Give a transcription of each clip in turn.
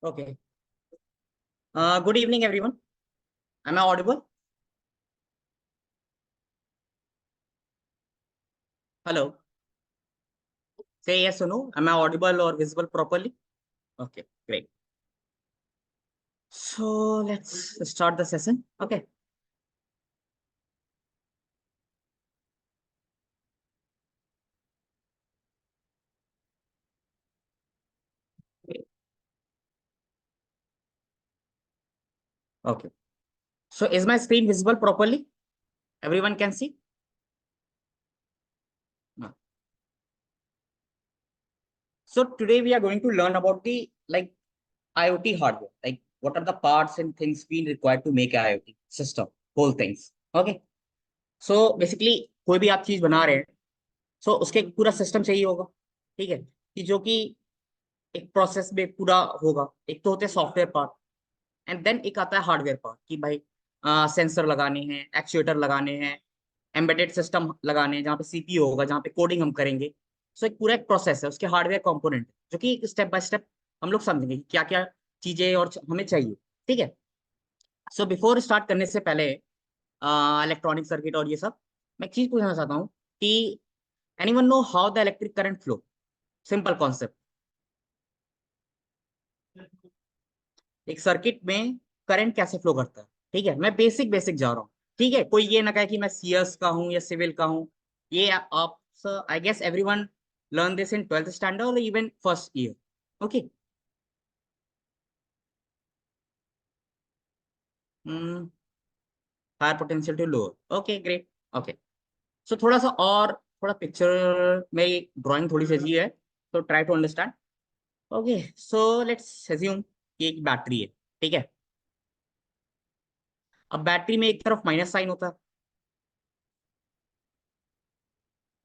Okay. Good evening, everyone. Am I audible? Hello. Say yes or no. Am I audible or visible properly? Okay, great. So let's start the session. Okay. Okay. So is my screen visible properly? Everyone can see? No. So today we are going to learn about the IoT hardware. Like what are the parts and things being required to make a IoT system, whole things. Okay. So basically कोई भी आप चीज बना रहे हैं, so उसके एक पूरा सिस्टम चाहिए होगा. ठीक है, कि जो कि एक प्रोसेस में पूरा होगा. एक तो होते हैं सॉफ्टवेयर पार्ट, एंड देन एक आता है हार्डवेयर पार्ट कि भाई सेंसर लगाने हैं, एक्चुएटर लगाने हैं, एम्बेडेड सिस्टम लगाने हैं जहाँ पे सीपीयू होगा, जहाँ पे कोडिंग हम करेंगे. सो एक पूरा एक प्रोसेस है, उसके हार्डवेयर कंपोनेंट जो कि स्टेप बाय स्टेप हम लोग समझेंगे क्या क्या चीजें और हमें चाहिए. ठीक है. सो बिफोर स्टार्ट करने से पहले इलेक्ट्रॉनिक सर्किट और ये सब, मैं एक चीज पूछना चाहता हूँ कि anyone know how the electric current flow? Simple concept. एक सर्किट में करंट कैसे फ्लो करता है. ठीक है, मैं बेसिक बेसिक जा रहा हूँ. ठीक है, कोई ये ना कहे कि मैं सीएस का हूँ या सिविल का हूँ. ये आप, I guess everyone learn this in 12th standard और even first year. Okay. Higher potential to lower. Okay, great. Okay. So थोड़ा सा और, थोड़ा पिक्चर में ड्राइंग थोड़ी सी अजीब है, तो try to understand. Okay. So let's assume कि एक बैटरी है. ठीक है. अब बैटरी में एक तरफ माइनस साइन होता है,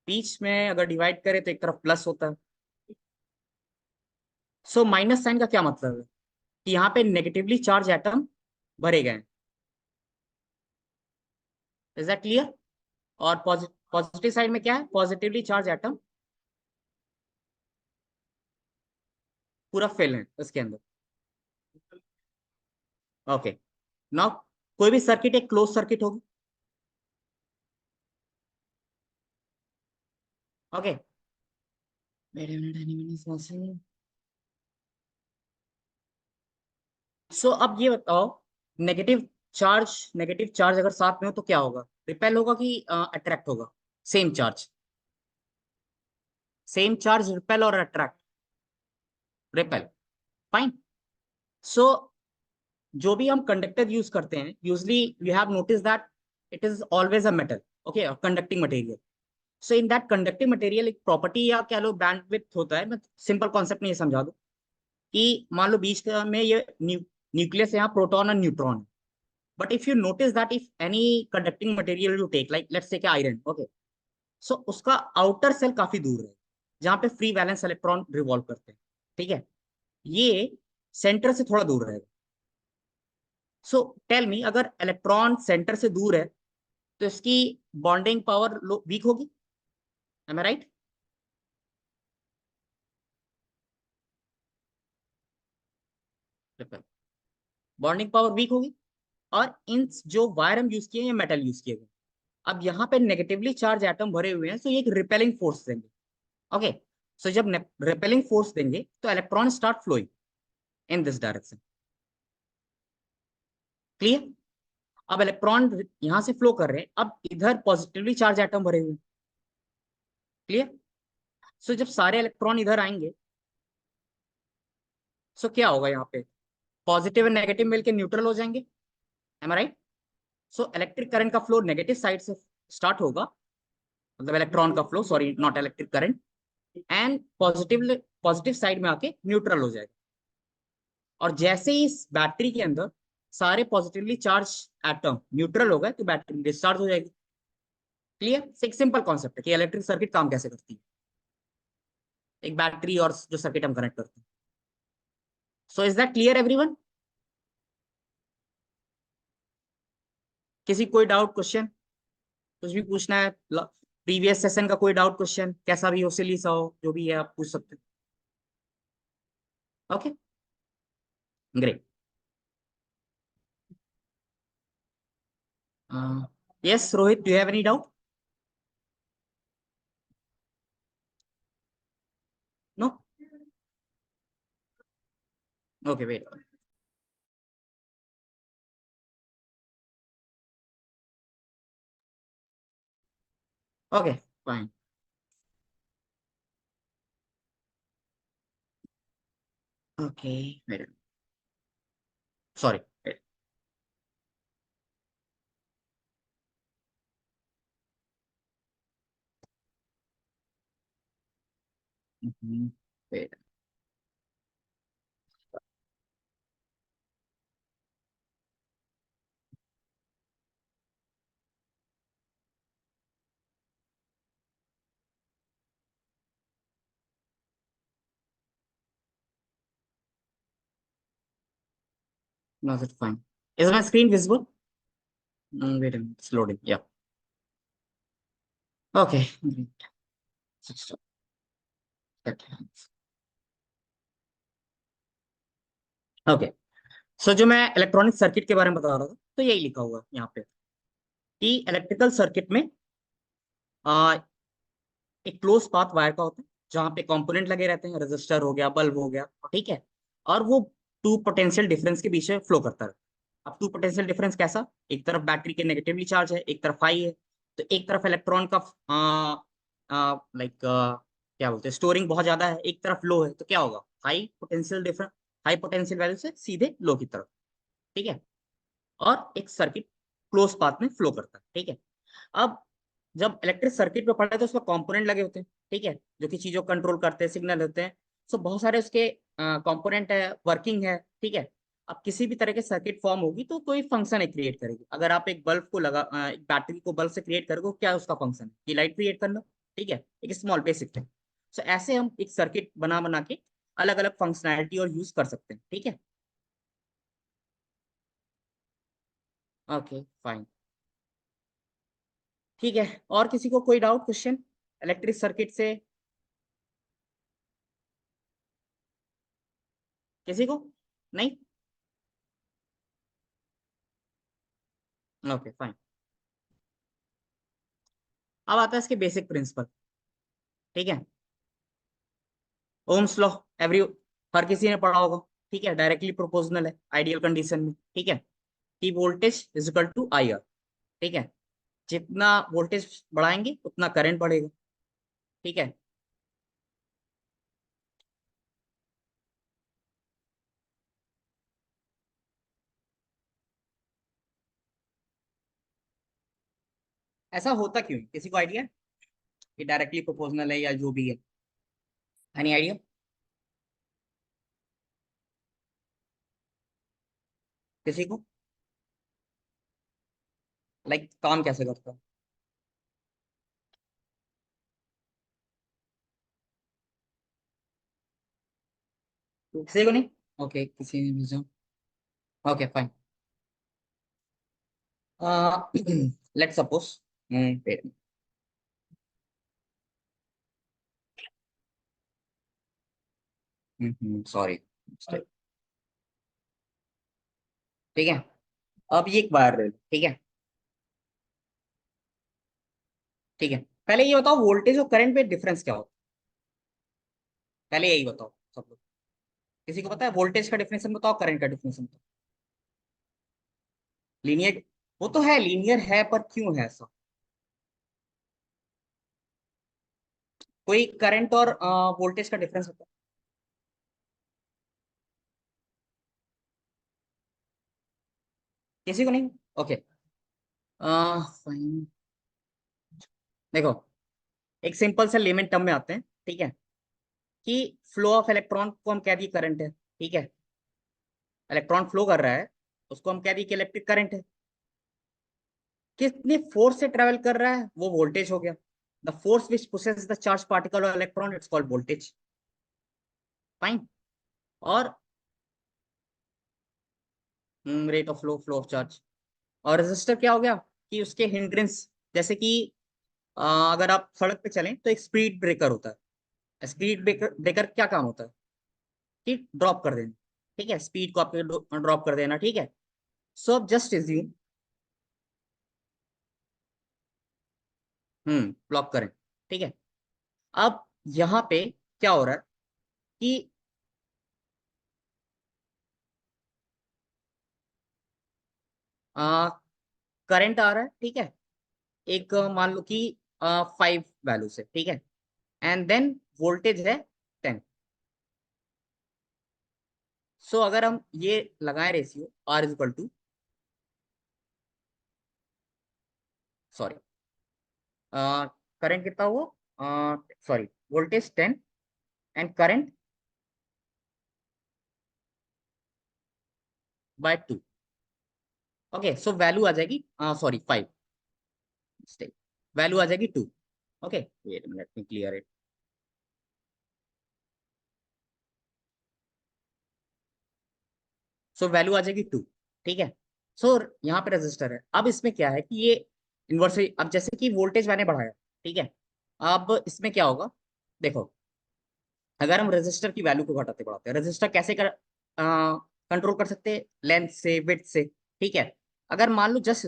बीच में अगर डिवाइड करें तो एक तरफ प्लस होता है. सो माइनस साइन का क्या मतलब है कि यहाँ पे नेगेटिवली चार्ज एटम भरे गए हैं. Is that clear? और पॉजिटिव साइड में क्या है? पॉजिटिवली चार्ज एटम पूरा फिल है उसके अंदर. ओके. नाउ कोई भी सर्किट एक क्लोज सर्किट होगी. ओके. सो अब ये बताओ, नेगेटिव चार्ज अगर साथ में हो तो क्या होगा? रिपेल होगा कि अट्रैक्ट होगा? Same charge. Same charge repel और अट्रैक्ट? रिपेल. फाइन. सो जो भी हम कंडक्टर यूज करते हैं, usually we have notice that it is always a metal. Okay, conducting material. So in that conducting material एक प्रॉपर्टी या कह लो बैंडविड्थ होता है. मैं सिंपल कॉन्सेप्ट में ये समझा दूं कि मान लो बीच में ये न्यूक्लियस है, यहाँ प्रोटॉन और न्यूट्रॉन है. But if you notice that if any conducting material you take, like let's take iron. Okay. So उसका आउटर सेल काफी दूर है, जहाँ पे फ्री वैलेंस इलेक्ट्रॉन रिवॉल्व करते हैं. ठीक है. ये सेंटर से थोड़ा दूर रहेगा. सो टेल मी, अगर इलेक्ट्रॉन सेंटर से दूर है तो इसकी बॉन्डिंग पावर वीक होगी. एम आई राइट? बॉन्डिंग पावर वीक होगी. और इन जो वायर हम यूज किए हैं, मेटल यूज किए गए. अब यहाँ पे नेगेटिवली चार्ज एटम भरे हुए हैं, तो ये एक रिपेलिंग फोर्स देंगे. ओके. सो जब रिपेलिंग फोर्स देंगे तो electron start flowing in this direction. Clear? अब इलेक्ट्रॉन यहां से फ्लो कर रहे हैं, अब इधर पॉजिटिवली चार्ज एटम भरे हुए हैं. क्लियर? सो जब सारे इलेक्ट्रॉन इधर आएंगे, सो क्या होगा यहाँ पे? पॉजिटिव एंड नेगेटिव मिलकर न्यूट्रल हो जाएंगे. एम आई राइट? सो इलेक्ट्रिक करंट का फ्लो नेगेटिव साइड से स्टार्ट होगा, मतलब इलेक्ट्रॉन का flow, sorry not electric current, and positive side में आके न्यूट्रल हो जाएगा. और जैसे ही इस बैटरी के अंदर सारे पॉजिटिवली चार्ज एटम न्यूट्रल हो गए तो बैटरी डिस्चार्ज हो जाएगी. क्लियर? एक सिंपल कॉन्सेप्ट है कि इलेक्ट्रिक सर्किट काम कैसे करती है, एक बैटरी और जो सर्किट हम कनेक्ट करते हैं. So is that clear everyone? किसी कोई डाउट, क्वेश्चन, कुछ भी पूछना है? प्रीवियस सेशन का कोई डाउट, क्वेश्चन, कैसा भी हो, सिली सा हो, जो भी है आप पूछ सकते हैं. Okay. Great. Yes Rohit, do have any doubt? No? Okay wait. Okay fine. Okay wait, sorry. Wait. No, that's fine. Is my screen visible? Wait a minute, it's loading. Yeah. Okay. Great. Stop that. Okay. So जो मैं electronic circuit के बारे में बता रहा था, तो यही लिखा हुआ है यहाँ पे कि इलेक्ट्रिकल सर्किट में आ, एक क्लोज पाथ वायर का होता है, जहाँ पे कंपोनेंट लगे रहते हैं, रेजिस्टर हो गया, बल्ब हो गया, ठीक है। और वो टू पोटेंशियल डिफरेंस के बीच में फ्लो करता है। अब टू पोटेंशियल डिफरेंस कैसा? एक तरफ बैटरी के नेगेटिवली चार्ज है, एक तरफ हाई है। तो एक तरफ इलेक्ट्रॉन का लाइक क्या बोलते हैं, स्टोरिंग बहुत ज्यादा है, एक तरफ लो है, तो क्या होगा? High potential difference, high potential value से सीधे लो की तरफ, ठीक है। और एक सर्किट क्लोज पाथ में फ्लो करता है, ठीक है। अब जब इलेक्ट्रिक सर्किट पे पढ़ा है तो उसमें कंपोनेंट लगे होते हैं, ठीक है, जो कि चीजों को कंट्रोल करते हैं, सिग्नल होते हैं। सो बहुत सारे उसके कंपोनेंट है, वर्किंग है, ठीक है। अब किसी भी तरह के सर्किट फॉर्म होगी तो कोई फंक्शन है क्रिएट करेगी। अगर आप एक बल्ब को एक बैटरी को बल्ब से क्रिएट करोगे, क्या उसका फंक्शन है? कि लाइट क्रिएट करना, ठीक है, एक स्मॉल बेसिक है। सो ऐसे हम एक सर्किट बना बना के अलग अलग फंक्शनैलिटी और यूज कर सकते हैं, ठीक है। Okay fine. ठीक है, और किसी को कोई डाउट, क्वेश्चन इलेक्ट्रिक सर्किट से? किसी को नहीं? Okay fine. अब आता है इसके बेसिक प्रिंसिपल, ठीक है। ओम्स लॉ, एवरी हर किसी ने पढ़ा होगा, ठीक है। डायरेक्टली प्रोपोर्शनल है आइडियल कंडीशन में, ठीक है। कि voltage is equal to I R, ठीक है। जितना वोल्टेज बढ़ाएंगे उतना करंट बढ़ेगा, ठीक है। ऐसा होता क्यों है? किसी को आइडिया? कि डायरेक्टली प्रोपोर्शनल है या जो भी है, एनी आइडिया? किसी को? लाइक काम कैसे करता है? किसी को नहीं? ओके, किसी ने भेजा। Okay fine. Let suppose, sorry, ठीक है। अब ये एक वायर ले लो, ठीक है, ठीक है। पहले ये बताओ वोल्टेज और करंट में डिफरेंस क्या होता है? पहले यही बताओ सब लोग। किसी को पता है वोल्टेज का डिफरेंशियल बताओ, करंट का डिफरेंशियल बताओ। लीनियर, वो तो है, लीनियर है, पर क्यों है ऐसा? कोई करंट और वोल्टेज का डिफरेंस होता है? किसी को नहीं? Okay fine. देखो, एक सिंपल से लेमन टर्म में आते हैं, ठीक है। कि फ्लो ऑफ इलेक्ट्रॉन को हम कह दिए करंट है, ठीक है। इलेक्ट्रॉन फ्लो कर रहा है, उसको हम कह दिए कि इलेक्ट्रिक करंट है। कितने फोर्स से ट्रेवल कर रहा है वो वोल्टेज हो गया। The force which pushes the charge particle और electron, it's called voltage. Fine. और rate of flow, flow of charge. और रेजिस्टर क्या हो गया? कि उसके हिंड्रेंस, जैसे कि अगर आप सड़क पे चलें तो एक स्पीड ब्रेकर होता है। स्पीड ब्रेकर ब्रेकर क्या काम होता है? कि ड्रॉप कर देना, ठीक है, स्पीड को आपके ड्रॉप कर देना, ठीक है। सो अब जस्ट एज्यूम, ब्लॉक करें, ठीक है। अब यहाँ पे क्या हो रहा है कि करंट आ रहा है, ठीक है, एक मान लो कि 5 वैल्यू से, ठीक है, एंड देन वोल्टेज है 10। सो अगर हम ये लगाए ratio R is equal to, sorry, current कितना हुआ, sorry, voltage 10 and current by 2। Okay, so value आ जाएगी, सॉरी 5, मिस्टेक, वैल्यू आ जाएगी 2। Okay, wait let me clear it. So value आ जाएगी 2, ठीक है। सो यहाँ पे रजिस्टर है, अब इसमें क्या है कि ये इन्वर्सली, अब जैसे कि वोल्टेज मैंने बढ़ाया, ठीक है, अब इसमें क्या होगा, देखो, अगर हम रेजिस्टर की वैल्यू को घटाते बढ़ाते हैं, रेजिस्टर कैसे कर कंट्रोल कर सकते हैं, लेंथ से, विड्थ से, ठीक है। अगर मान लो जस्ट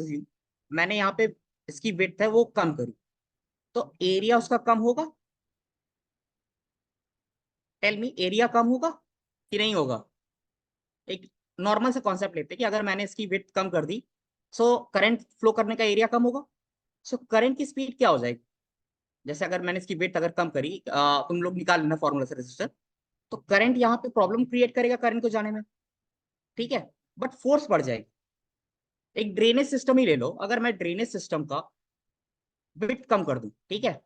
मैंने यहाँ पे इसकी विड्थ है वो कम करी, तो एरिया उसका कम होगा। टेल मी, एरिया कम होगा कि नहीं होगा? एक नॉर्मल सा कॉन्सेप्ट लेते हैं कि अगर मैंने इसकी विड्थ कम कर दी, सो करंट फ्लो करने का एरिया कम होगा। सो करंट की स्पीड क्या हो जाएगी, जैसे अगर मैंने इसकी विड्थ अगर कम करी, तुम लोग निकाल लेना फॉर्मूला से रेजिस्टर, तो करंट यहाँ पे प्रॉब्लम क्रिएट करेगा करंट को जाने में, ठीक है, बट फोर्स बढ़ जाएगी। एक ड्रेनेज सिस्टम ही ले लो, अगर मैं ड्रेनेज सिस्टम का विड्थ कम कर दूं, ठीक है,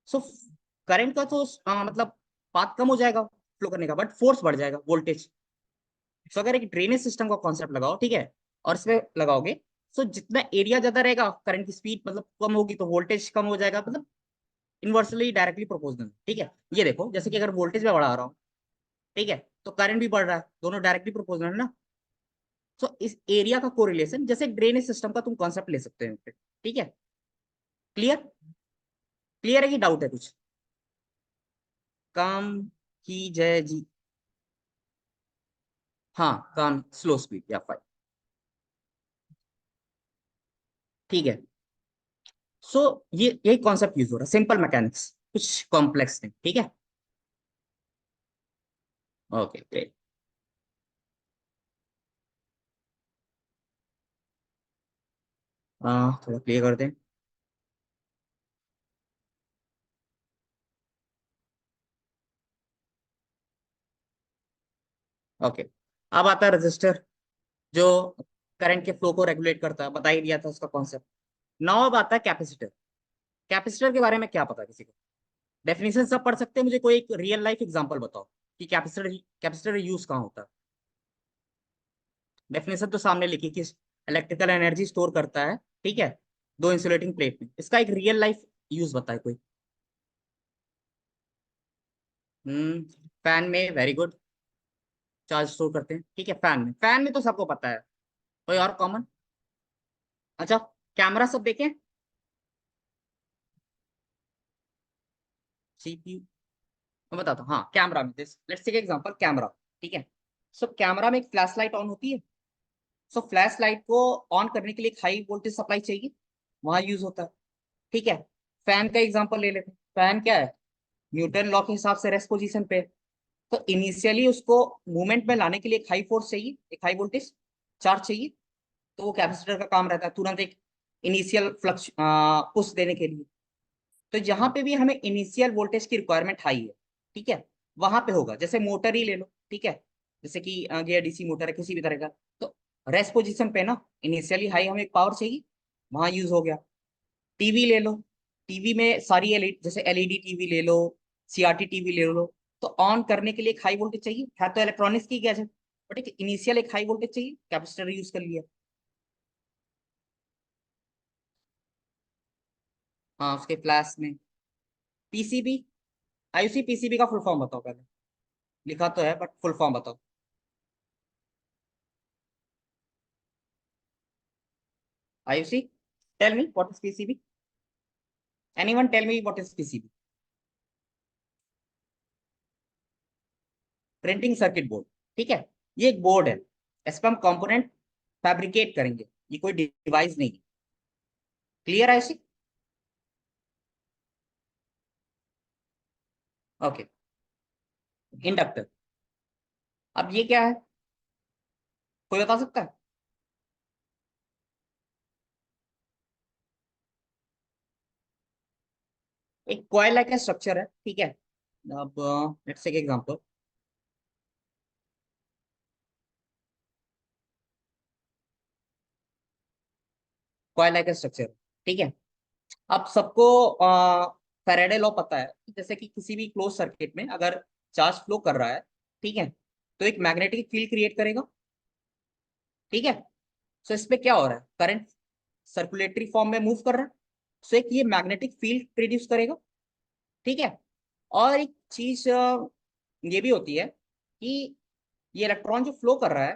सो करंट का तो मतलब पाथ कम हो जाएगा फ्लो करने का, बट फोर्स बढ़ जाएगा, वोल्टेज। सो अगर एक ड्रेनेज सिस्टम का कॉन्सेप्ट लगाओ, ठीक है, और इसमें लगाओगे, सो जितना एरिया ज्यादा रहेगा करंट की स्पीड मतलब कम होगी, तो वोल्टेज कम हो जाएगा, मतलब इनवर्सली डायरेक्टली प्रोपोर्शनल, ठीक है। ये देखो, जैसे कि अगर वोल्टेज में बढ़ा रहा हूँ, ठीक है, तो करंट भी बढ़ रहा है, दोनों डायरेक्टली प्रोपोर्शनल है ना। सो इस एरिया का कोरिलेशन जैसे ड्रेनेज सिस्टम का तुम कॉन्सेप्ट ले सकते हो, ठीक है। क्लियर? क्लियर है कि डाउट है कुछ? काम की जय जी। हाँ, काम स्लो स्पीड या 5, ठीक है। सो ये यही कॉन्सेप्ट यूज हो रहा है, सिंपल मैकेनिक्स, कुछ कॉम्प्लेक्स नहीं, ठीक है। Okay, great. थोड़ा क्लियर कर दें। ओके, अब आता है रजिस्टर, जो करंट के फ्लो को रेगुलेट करता है, बता ही दिया था उसका कॉन्सेप्ट। नाउ अब आता है कैपेसिटर। कैपेसिटर के बारे में क्या पता है किसी को? डेफिनेशन सब पढ़ सकते हैं, मुझे कोई एक रियल लाइफ एग्जांपल बताओ कि कैपेसिटर कैपेसिटर यूज कहाँ होता है। डेफिनेशन तो सामने लिखी कि इलेक्ट्रिकल एनर्जी स्टोर करता है, ठीक है, दो इंसुलेटिंग प्लेट में। इसका एक रियल लाइफ यूज बताए कोई। हम्म फैन में, वेरी गुड, चार्ज स्टोर करते हैं, ठीक है, फैन में तो सबको पता है। कोई और कॉमन? अच्छा, कैमरा सब देखें, सीपीयू, मैं बताता हूँ। हाँ, कैमरा में लेट्स टेक एग्जांपल, कैमरा, ठीक है। सो कैमरा में एक फ्लैश लाइट ऑन होती है। सो फ्लैश लाइट को ऑन करने के लिए एक हाई वोल्टेज सप्लाई चाहिए, वहां यूज होता है, ठीक है। फैन का एग्जांपल ले लेते हैं। फैन क्या है, न्यूटन लॉ के हिसाब से रेस्ट पोजीशन पे है। तो इनिशियली उसको मूवमेंट में लाने के लिए एक हाई फोर्स चाहिए, एक हाई वोल्टेज चार्ज चाहिए। तो वो कैपेसिटर का काम रहता है, तुरंत एक इनिशियल फ्लक्स पुश देने के लिए। तो जहां पे भी हमें इनिशियल वोल्टेज की रिक्वायरमेंट हाई है, ठीक है, वहां पे होगा। जैसे मोटर ही ले लो, ठीक है, जैसे कि गियर डीसी मोटर है किसी भी तरह का, तो रेस्ट पोजीशन पे ना इनिशियली हाई हमें पावर चाहिए, वहां यूज हो गया। टीवी ले लो, टीवी में सारी एलईडी, जैसे एलईडी टीवी ले लो, सीआरटी टीवी ले लो, तो ऑन करने के लिए एक हाई वोल्टेज चाहिए, है तो इलेक्ट्रॉनिक्स की गैजेट, बट एक इनिशियल एक हाई वोल्टेज चाहिए, कैपेसिटर यूज कर लिया। हाँ, उसके फ्लैश में। पीसीबी, आईयूसी पीसीबी का फुल फॉर्म बताओ पहले। लिखा तो है बट फुल फॉर्म बताओ। Ayushi, tell me what is PCB. Anyone tell me what is PCB? Printing circuit board, ठीक है, ये एक बोर्ड है, इस पर हम कंपोनेंट फैब्रिकेट करेंगे, ये कोई डिवाइस नहीं है। क्लियर है ऐसी? ओके। इंडक्टर, अब ये क्या है, कोई बता सकता है? एक कॉइल लाइक स्ट्रक्चर है, ठीक है। अब let's take example. Coil like structure, ठीक है। अब सबको फैराडे लॉ पता है कि जैसे कि किसी भी क्लोज सर्किट में अगर चार्ज फ्लो कर रहा है, ठीक है, तो एक मैग्नेटिक फील्ड क्रिएट करेगा, ठीक है। सो इस पे क्या हो रहा है, करंट सर्कुलेटरी फॉर्म में मूव कर रहा है, सो एक ये मैग्नेटिक फील्ड प्रोड्यूस करेगा, ठीक है। और एक चीज ये भी होती है कि ये इलेक्ट्रॉन जो फ्लो कर रहा है,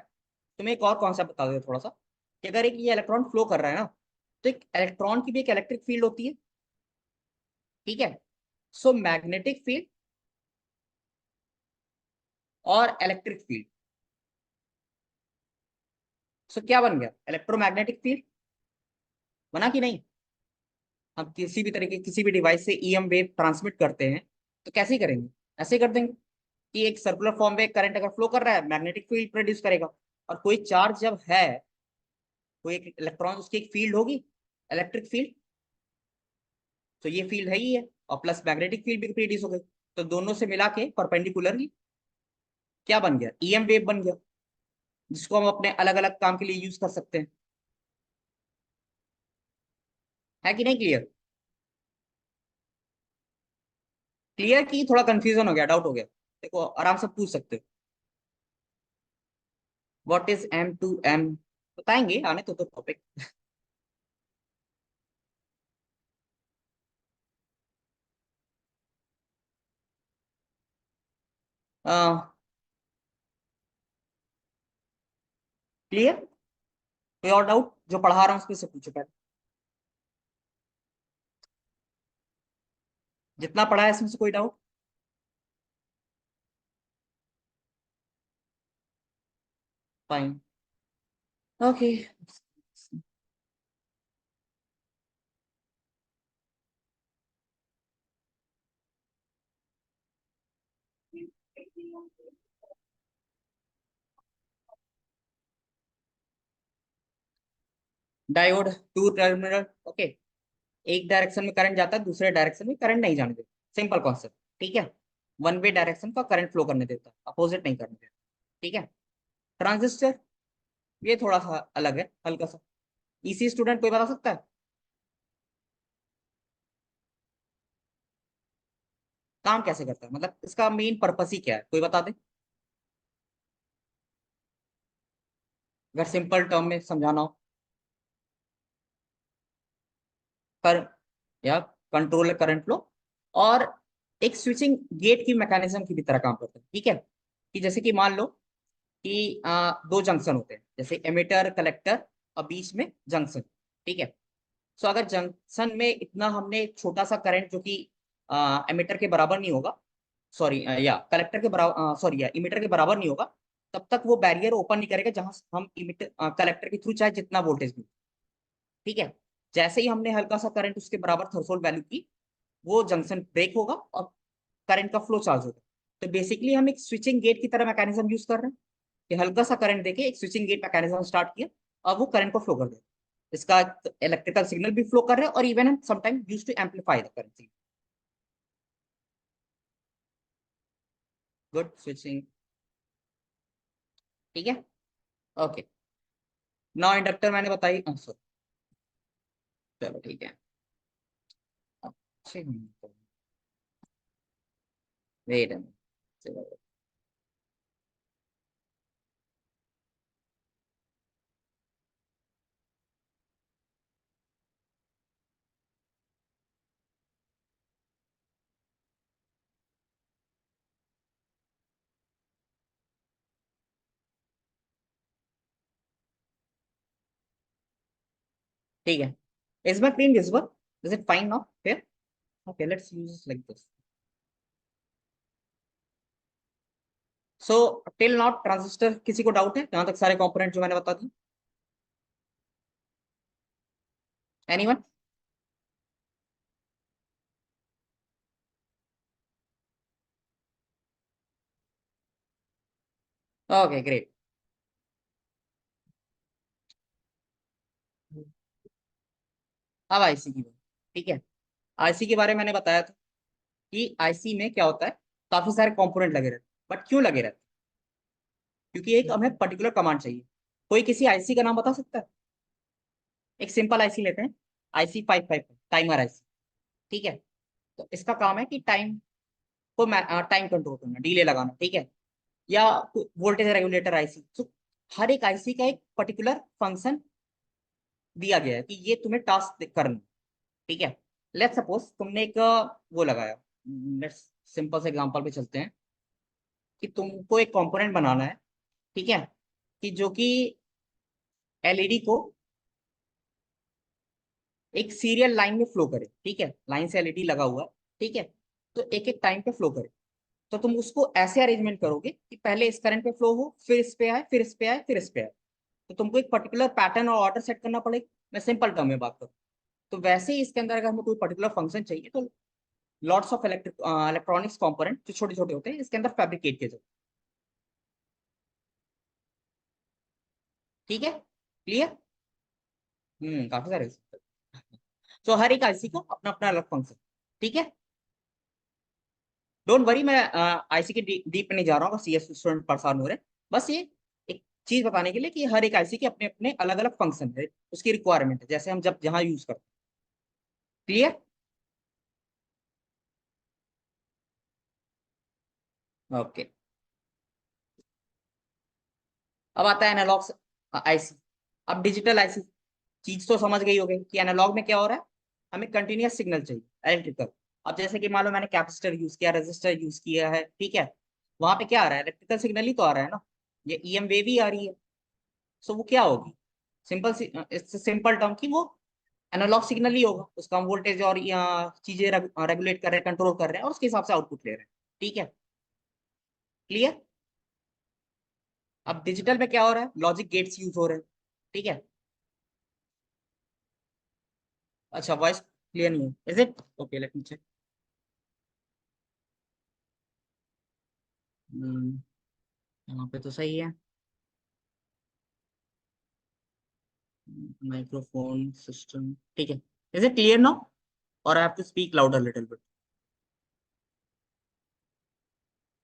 तो मैं एक और कॉन्सेप्ट बता देता थोड़ा सा, कि अगर एक ये इलेक्ट्रॉन फ्लो कर रहा है ना, तो एक इलेक्ट्रॉन की भी एक इलेक्ट्रिक फील्ड होती है, ठीक है। सो मैग्नेटिक फील्ड और इलेक्ट्रिक फील्ड, सो क्या बन गया, इलेक्ट्रोमैग्नेटिक फील्ड बना कि नहीं? हम किसी भी तरीके किसी भी डिवाइस से ईएम वेव ट्रांसमिट करते हैं, तो कैसे ही करेंगे, ऐसे ही कर देंगे कि एक सर्कुलर फॉर्म में करंट अगर फ्लो कर रहा है, मैग्नेटिक फील्ड प्रोड्यूस करेगा। और कोई चार्ज जब है, कोई एक इलेक्ट्रॉन, उसकी एक फील्ड होगी, इलेक्ट्रिक फील्ड, तो ये फील्ड है ही है, और प्लस मैग्नेटिक फील्ड भी प्रोड्यूस हो गई, तो दोनों से मिला के परपेंडिकुलरली क्या बन गया, ईएम वेव बन गया, जिसको हम अपने अलग अलग काम के लिए यूज कर सकते हैं। है कि नहीं क्लियर? क्लियर की थोड़ा कंफ्यूजन हो गया, डाउट हो गया? देखो आराम से पूछ सकते हो। व्हाट इज M2M, बताएंगे आने तो टॉपिक। क्लियर? कोई और डाउट, जो पढ़ा रहा हूँ उसमें से पूछो पहले, जितना पढ़ा है इसमें से कोई doubt? Fine. Okay. Diode, two terminal, okay. एक डायरेक्शन में करंट जाता है, दूसरे डायरेक्शन में करंट नहीं जाने देता, सिंपल कॉन्सेप्ट, ठीक है। वन वे डायरेक्शन का करंट फ्लो करने देता, अपोजिट नहीं करने देता, ठीक है। ट्रांजिस्टर, ये थोड़ा सा अलग है, हल्का सा। इसी स्टूडेंट कोई बता सकता है काम कैसे करता है, मतलब इसका मेन पर्पस ही क्या है, कोई बता दे, अगर सिंपल टर्म में समझाना हो। कर, या कंट्रोल करंट फ्लो, और एक स्विचिंग गेट की मैकेनिज्म की भी तरह काम करता है, ठीक है। कि जैसे कि मान लो कि दो जंक्शन होते हैं, जैसे एमिटर कलेक्टर, और बीच में जंक्शन, ठीक है। सो अगर जंक्शन में इतना हमने छोटा सा करंट जो कि एमिटर के बराबर नहीं होगा, सॉरी या कलेक्टर के बराबर, सॉरी या इमिटर के बराबर नहीं होगा, तब तक वो बैरियर ओपन नहीं करेगा जहां से हम इमिटर कलेक्टर के थ्रू चाहे जितना वोल्टेज भी, ठीक है। जैसे ही हमने हल्का सा करंट उसके बराबर थ्रेशोल्ड वैल्यू की, वो जंक्शन ब्रेक होगा और करंट का फ्लो चार्ज होगा। तो बेसिकली हम एक स्विचिंग गेट की तरह मैकेनिज्म यूज कर रहे हैं, कि हल्का सा करंट देके एक स्विचिंग गेट मैकेनिज्म स्टार्ट किया, और वो करंट को फ्लो कर देगा। इसका इलेक्ट्रिकल सिग्नल भी फ्लो कर रहे हैं, और इवन हम sometime use to amplify the current. Good switching, ठीक है। ओके। नाउ इंडक्टर मैंने बताई, सॉरी, चलो ठीक है। वेट, चलो ठीक है। Is my screen visible? Is it fine now here? Okay, let's use like this. So till not transistor किसी को डाउट है जहां तक सारे कंपोनेंट जो मैंने बता दी? एनीवन? Okay great. अब आईसी की बात, ठीक है। आईसी के बारे में मैंने बताया था कि आईसी में क्या होता है, काफी सारे कंपोनेंट लगे रहते हैं। बट क्यों लगे रहते हैं? क्योंकि एक हमें पर्टिकुलर कमांड चाहिए। कोई किसी आईसी का नाम बता सकता है? एक सिंपल आईसी लेते हैं, आईसी 555 टाइमर आईसी, ठीक है। तो इसका काम है कि टाइम को टाइम कंट्रोल करना, डिले लगाना, ठीक है। या वोल्टेज रेगुलेटर आईसी। तो हर एक आईसी का एक पर्टिकुलर फंक्शन दिया गया है कि ये तुम्हें टास्क करना, ठीक है। लेट्स सपोज तुमने एक वो लगाया, लेट्स सिंपल से एग्जांपल पे चलते हैं कि तुमको एक कंपोनेंट बनाना है, ठीक है, कि जो कि एलईडी को एक सीरियल लाइन में फ्लो करे, ठीक है। लाइन से एलईडी लगा हुआ है, ठीक है। तो एक एक टाइम पे फ्लो करे। तो तुम उसको ऐसे अरेंजमेंट करोगे कि पहले इस करंट पे फ्लो हो, फिर इस पे आए, फिर इस पे आए, फिर इस पे आए। तो तुमको एक पर्टिकुलर पैटर्न और ऑर्डर सेट करना पड़ेगा। मैं सिंपल टर्म में बात करूँ तो वैसे ही इसके अंदर अगर हमें कोई पर्टिकुलर फंक्शन चाहिए तो लॉट्स ऑफ इलेक्ट्रॉनिक्स कंपोनेंट जो छोटे छोटे होते हैं इसके अंदर फैब्रिकेट किए जाते हैं, ठीक है। क्लियर? काफी सारे। तो हर एक आईसी को अपना अपना अलग फंक्शन, ठीक है। डोंट वरी, मैं आईसी के डीप में नहीं जा रहा हूँ, सीएस स्टूडेंट परेशान हो रहे हैं। बस ये एक चीज बताने के लिए कि हर एक आईसी के अपने अपने अलग अलग फंक्शन है, उसकी रिक्वायरमेंट है, जैसे हम जब जहाँ यूज करते हैं। क्लियर? ओके। अब आता है एनालॉग आईसी। अब डिजिटल आईसी चीज तो समझ गई होगी कि एनालॉग में क्या हो रहा है, हमें कंटिन्यूअस सिग्नल चाहिए इलेक्ट्रिकल। अब जैसे कि मान लो मैंने कैपेसिटर यूज किया, रेजिस्टर यूज किया है, ठीक है। वहां पे क्या आ रहा है, इलेक्ट्रिकल सिग्नल ही तो आ रहा है ना। ये ईएम वेव ही आ रही है। सो वो क्या होगी, सिंपल सिंपल टर्म की वो एनालॉग सिग्नल ही होगा। उसका हम वोल्टेज और या चीजें रेगुलेट कर रहे हैं, कंट्रोल कर रहे हैं और उसके हिसाब से आउटपुट ले रहे हैं, ठीक है। क्लियर? अब डिजिटल में क्या हो रहा है, लॉजिक गेट्स यूज हो रहे हैं, ठीक है। अच्छा, वॉइस क्लियर नहीं है, is it okay? Let me check. यहाँ पे तो सही है। माइक्रोफोन सिस्टम, ठीक है। Is it clear now? और I have to speak louder little bit?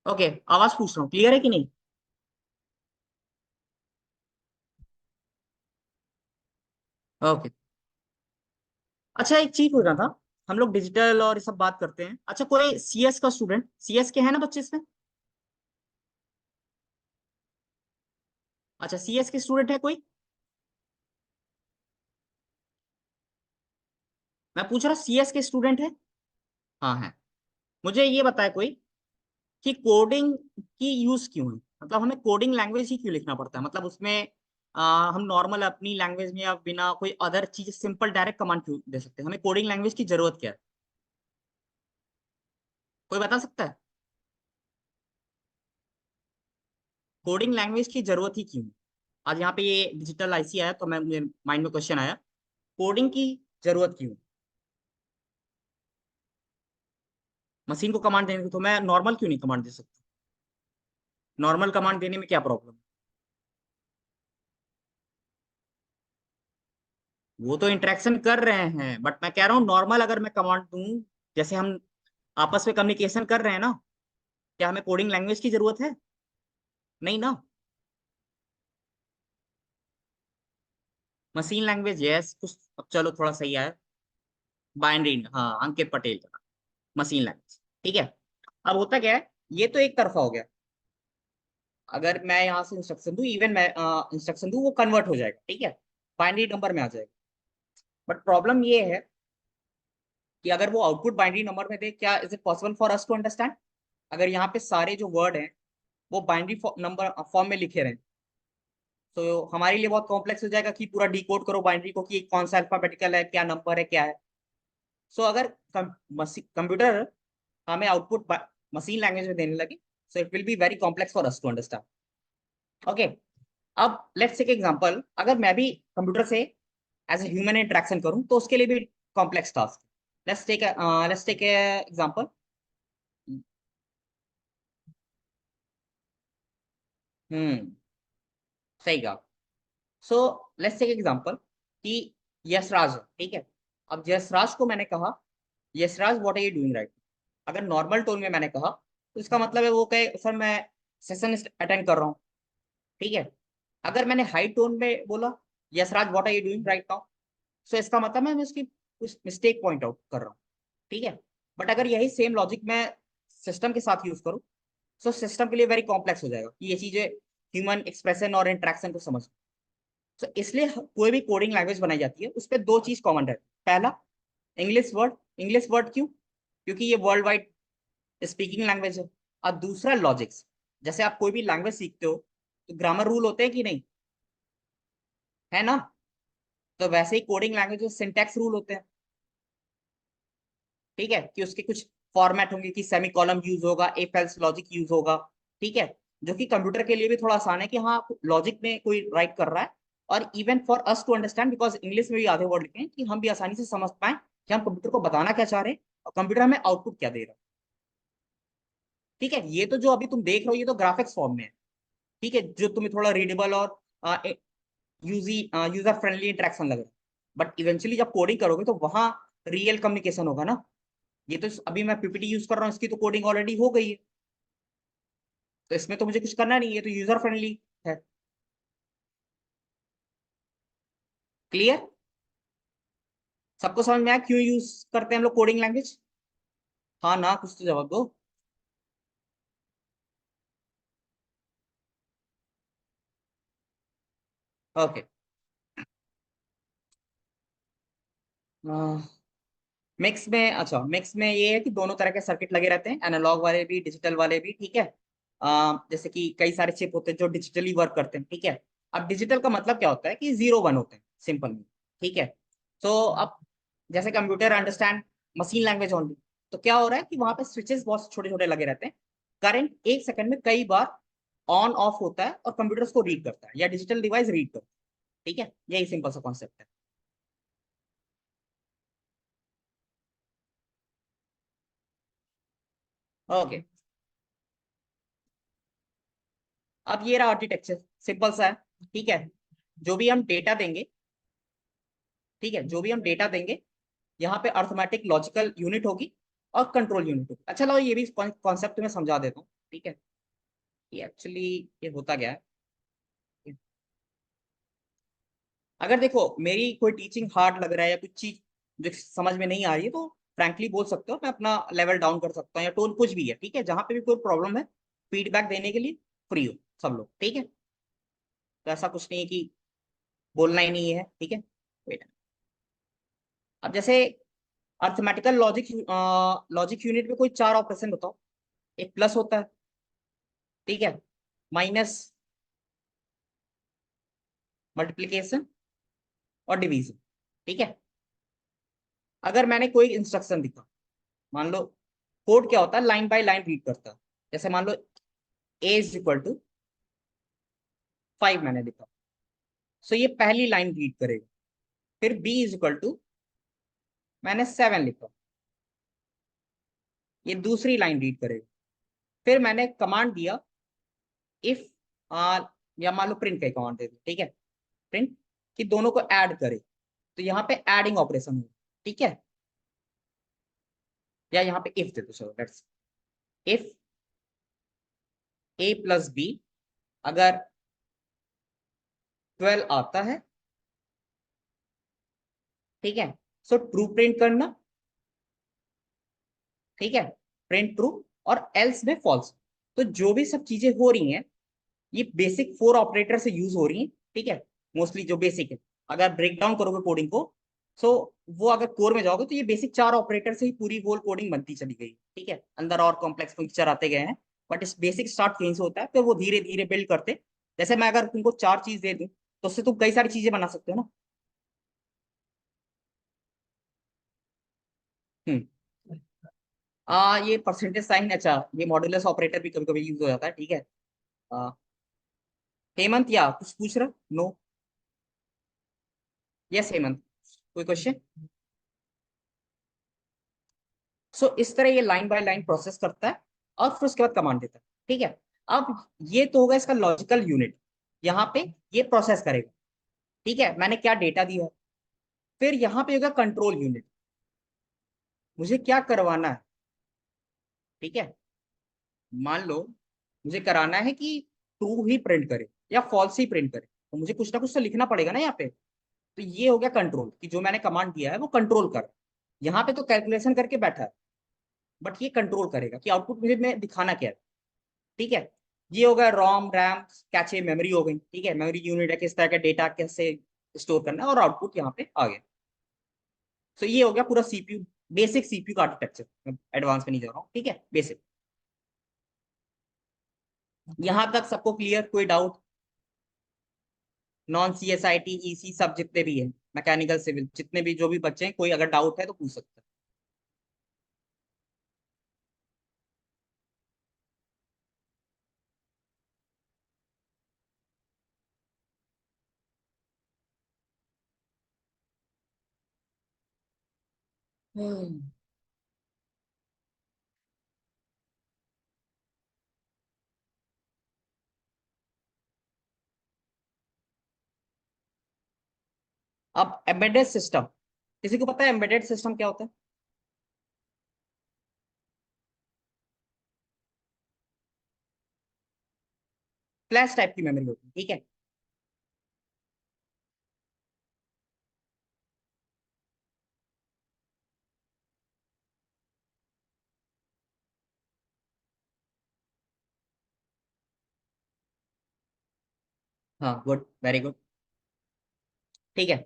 Okay, आवाज पूछ रहा हूँ, क्लियर है कि नहीं? ओके। अच्छा, एक चीज पूछ रहा था। हम लोग डिजिटल और ये सब बात करते हैं, अच्छा कोई सीएस का स्टूडेंट, सीएस के है ना बच्चे इसमें? अच्छा, सीएस के स्टूडेंट है कोई? मैं पूछ रहा हूँ सीएस के स्टूडेंट है? हाँ है। मुझे ये बताए कोई कि कोडिंग की यूज क्यों है, मतलब हमें कोडिंग लैंग्वेज ही क्यों लिखना पड़ता है, मतलब उसमें हम नॉर्मल अपनी लैंग्वेज में या बिना कोई अदर चीज सिंपल डायरेक्ट कमांड क्यों दे सकते हैं, हमें कोडिंग लैंग्वेज की जरूरत क्या है? कोई बता सकता है? कोडिंग लैंग्वेज की जरूरत ही क्यों है? आज यहाँ पे ये डिजिटल आईसी आया तो मैं मुझे माइंड में क्वेश्चन आया, कोडिंग की जरूरत क्यों है? मशीन को कमांड देने की तो मैं नॉर्मल क्यों नहीं कमांड दे सकता? नॉर्मल कमांड देने में क्या प्रॉब्लम? वो तो इंटरेक्शन कर रहे हैं, बट मैं कह रहा हूँ नॉर्मल अगर मैं कमांड दूं, जैसे हम आपस में कम्युनिकेशन कर रहे हैं ना, क्या हमें कोडिंग लैंग्वेज की जरूरत है? नहीं ना। मशीन लैंग्वेज यस कुछ, अब चलो थोड़ा सही आया। बाइनरी, हाँ, अंकित पटेल का मशीन लैंग्वेज, ठीक है। अब होता क्या है, ये तो एक तरफा हो गया। अगर मैं यहाँ से इंस्ट्रक्शन दूं, इवन मैं इंस्ट्रक्शन दूं, वो कन्वर्ट हो जाएगा, ठीक है, बाइनरी नंबर में आ जाएगा। बट प्रॉब्लम ये है कि अगर वो आउटपुट बाइनरी नंबर में दे, क्या is it possible for us to understand? अगर यहाँ पे सारे जो वर्ड हैं वो बाइनरी नंबर फॉर्म में लिखे रहे, तो हमारे लिए बहुत कॉम्प्लेक्स हो जाएगा कि पूरा डिकोड करो बाइनरी को कि कौन सा अल्फाबेटिकल है, क्या नंबर है, क्या है। सो अगर कंप्यूटर हमें आउटपुट मशीन लैंग्वेज में देने लगे, so it will be very complex for us to understand. Okay, अब लेट्स टेक एग्जांपल, अगर मैं भी कंप्यूटर से एज ए ह्यूमन इंटरेक्शन करूं तो उसके लिए भी complex task. Let's take example. Hmm, सही कहा। सो लेट्स टेक एग्जांपल कि यशराज है, ठीक है। अब यशराज को मैंने कहा, Yashraj what are you doing right. अगर नॉर्मल टोन में मैंने कहा तो इसका मतलब है वो कहे सर मैं सेशन अटेंड कर रहा हूँ, ठीक है। अगर मैंने हाई टोन में बोला Yashraj what are you doing right now, so इसका मतलब मैं उसकी कुछ मिस्टेक पॉइंट आउट कर रहा हूँ, ठीक है। बट अगर यही सेम लॉजिक मैं सिस्टम के साथ यूज करूँ, सो सिस्टम के लिए वेरी कॉम्प्लेक्स हो जाएगा कि ये चीजें ह्यूमन एक्सप्रेशन और इंटरेक्शन को समझ। तो इसलिए कोई भी कोडिंग लैंग्वेज बनाई जाती है उस पर दो चीज कॉमन रहती है। पहला, इंग्लिश वर्ड। इंग्लिश वर्ड क्यों? क्योंकि ये वर्ल्ड वाइड स्पीकिंग लैंग्वेज है। और दूसरा लॉजिक्स। जैसे आप कोई भी लैंग्वेज सीखते हो तो ग्रामर रूल होते हैं कि नहीं, है ना। तो वैसे ही कोडिंग लैंग्वेज में सिंटैक्स रूल होते हैं, ठीक है। कि उसके कुछ फॉर्मेट होंगे कि सेमी कॉलम यूज होगा, इफ एल्स लॉजिक यूज होगा, ठीक है। जो कि कंप्यूटर के लिए भी थोड़ा आसान है कि हाँ लॉजिक में कोई राइट कर रहा है। और even for us to understand, because English में भी आधे वर्ड लिखे हैं, कि हम भी आसानी से समझ पाए कि हम कंप्यूटर को बताना क्या चाह रहे हैं और कंप्यूटर हमें आउटपुट क्या दे रहा है, ठीक है। ये तो जो अभी तुम देख रहे हो ये तो ग्राफिक्स फॉर्म में है, ठीक है, जो तुम्हें थोड़ा रीडेबल और यूजी यूजर फ्रेंडली इंटरेक्शन लग रहा है। बट इवेंचुअली जब कोडिंग करोगे तो वहां रियल कम्युनिकेशन होगा ना। ये तो अभी मैं पीपीटी यूज कर रहा हूँ, इसकी तो कोडिंग ऑलरेडी हो गई है, तो इसमें तो मुझे कुछ करना नहीं है, तो यूजर फ्रेंडली है। क्लियर? सबको समझ में आया क्यों यूज करते हैं हम लोग कोडिंग लैंग्वेज? हाँ ना, कुछ तो जवाब दो। ओके। मिक्स में, अच्छा मिक्स में ये है कि दोनों तरह के सर्किट लगे रहते हैं, एनालॉग वाले भी डिजिटल वाले भी, ठीक है। जैसे कि कई सारे चिप होते हैं जो डिजिटली वर्क करते हैं, ठीक है। अब डिजिटल का मतलब क्या होता है कि 0 1 होते हैं सिंपल में, ठीक है। तो अब जैसे computer understand machine language only, तो क्या हो रहा है कि वहां पे स्विचेस बहुत छोटे छोटे लगे रहते हैं। करंट 1 सेकंड में कई बार ऑन ऑफ होता है और कंप्यूटर उसको रीड करता है या डिजिटल डिवाइस रीड करता है, ठीक है। यही सिंपल सा कॉन्सेप्ट है। ओके, अब ये रहा आर्किटेक्चर, सिंपल सा है, ठीक है। जो भी हम डेटा देंगे, ठीक है, जो भी हम डेटा देंगे, यहाँ पे अर्थमेटिक लॉजिकल यूनिट होगी और कंट्रोल यूनिट होगी। अच्छा लो ये भी कॉन्सेप्ट में समझा देता हूँ, ठीक है। ये एक्चुअली ये होता क्या है, अगर देखो मेरी कोई टीचिंग हार्ड लग रहा है या कुछ चीज जो समझ में नहीं आ रही है, तो फ्रैंकली बोल सकते हो, मैं अपना लेवल डाउन कर सकता हूँ या टोन कुछ भी है, ठीक है। जहां पे भी कोई प्रॉब्लम है फीडबैक देने के लिए फ्री हो सब लोग, ठीक है। तो ऐसा कुछ नहीं है कि बोलना ही नहीं है, ठीक है। Wait. अब जैसे अर्थमेटिकल लॉजिक, लॉजिक यूनिट में कोई चार ऑपरेशन बताओ। एक प्लस होता है, ठीक है, माइनस, मल्टीप्लीकेशन और डिवीजन, ठीक है। अगर मैंने कोई इंस्ट्रक्शन दिखा, मान लो कोड क्या होता है, लाइन बाय लाइन रीड करता है। जैसे मान लो ए इज इक्वल टू 5 मैंने लिखा, सो ये पहली लाइन रीड करेगा। फिर बी इज इक्वल टू, मैंने 7 लिखा, ये दूसरी लाइन रीड करेगा। फिर मैंने कमांड दिया इफ, या मान लो प्रिंट का कमांड दे दो, ठीक है, प्रिंट, कि दोनों को ऐड करे, तो यहाँ पे एडिंग ऑपरेशन होगा, ठीक है। या यहाँ पे इफ दे दो, चलो let's, if A plus B अगर 12 आता है, ठीक है, सो ट्रू प्रिंट करना, ठीक है, प्रिंट ट्रू, और एल्स में फॉल्स। तो जो भी सब चीजें हो रही हैं ये बेसिक 4 ऑपरेटर से यूज हो रही हैं, ठीक है, मोस्टली जो बेसिक है। अगर ब्रेक डाउन करोगे कोडिंग को, सो वो अगर कोर में जाओगे तो ये बेसिक 4 ऑपरेटर से ही पूरी होल कोडिंग बनती चली गई, ठीक है। अंदर और कॉम्प्लेक्स फीचर आते गए हैं, बट इस बेसिक स्टार्ट यहीं से होता है, फिर वो धीरे धीरे बिल्ड करते। जैसे मैं अगर तुमको 4 चीज दे दूं तो उससे तुम कई सारी चीजें बना सकते हो ना। हम्म। ये परसेंटेज साइन, अच्छा ये मॉड्यूलस ऑपरेटर भी कभी कभी यूज हो जाता है, ठीक है। आ, हेमंत, या कुछ पूछ रहा? नो? यस हेमंत, कोई क्वेश्चन? सो इस तरह ये लाइन बाय लाइन प्रोसेस करता है और फिर उसके बाद कमांड देता है, ठीक है। अब ये तो होगा इसका लॉजिकल यूनिट, यहाँ पे ये प्रोसेस करेगा, ठीक है, मैंने क्या डेटा दिया है। फिर यहाँ पे होगा कंट्रोल यूनिट, मुझे क्या करवाना है, ठीक है। मान लो मुझे कराना है कि ट्रू ही प्रिंट करे या फॉल्स ही प्रिंट करे, तो मुझे कुछ ना कुछ तो लिखना पड़ेगा ना यहाँ पे। तो ये हो गया कंट्रोल, कि जो मैंने कमांड दिया है वो कंट्रोल कर, यहाँ पे तो कैलकुलेशन करके बैठा है, बट ये कंट्रोल करेगा कि आउटपुट मुझे मैं दिखाना क्या है, ठीक है। ये हो गया रोम रैम कैचे मेमोरी हो गई, ठीक है, मेमोरी यूनिट है, किस तरह का डेटा कैसे स्टोर करना है, और आउटपुट यहाँ पे आ गया। तो ये हो गया पूरा सीपीयू, बेसिक सीपीयू का आर्किटेक्चर, एडवांस में नहीं जा रहा हूँ, ठीक है, बेसिक। यहाँ तक सबको क्लियर, कोई doubt? Non C S I T E C सब जितने भी हैं, मैकेनिकल सिविल जितने भी जो भी बच्चे हैं, कोई अगर डाउट है तो पूछ सकते हैं। अब एम्बेडेड सिस्टम, किसी को पता है एम्बेडेड सिस्टम क्या होता है? फ्लैश टाइप की मेमोरी होती है, ठीक है। हाँ गुड, वेरी गुड, ठीक है।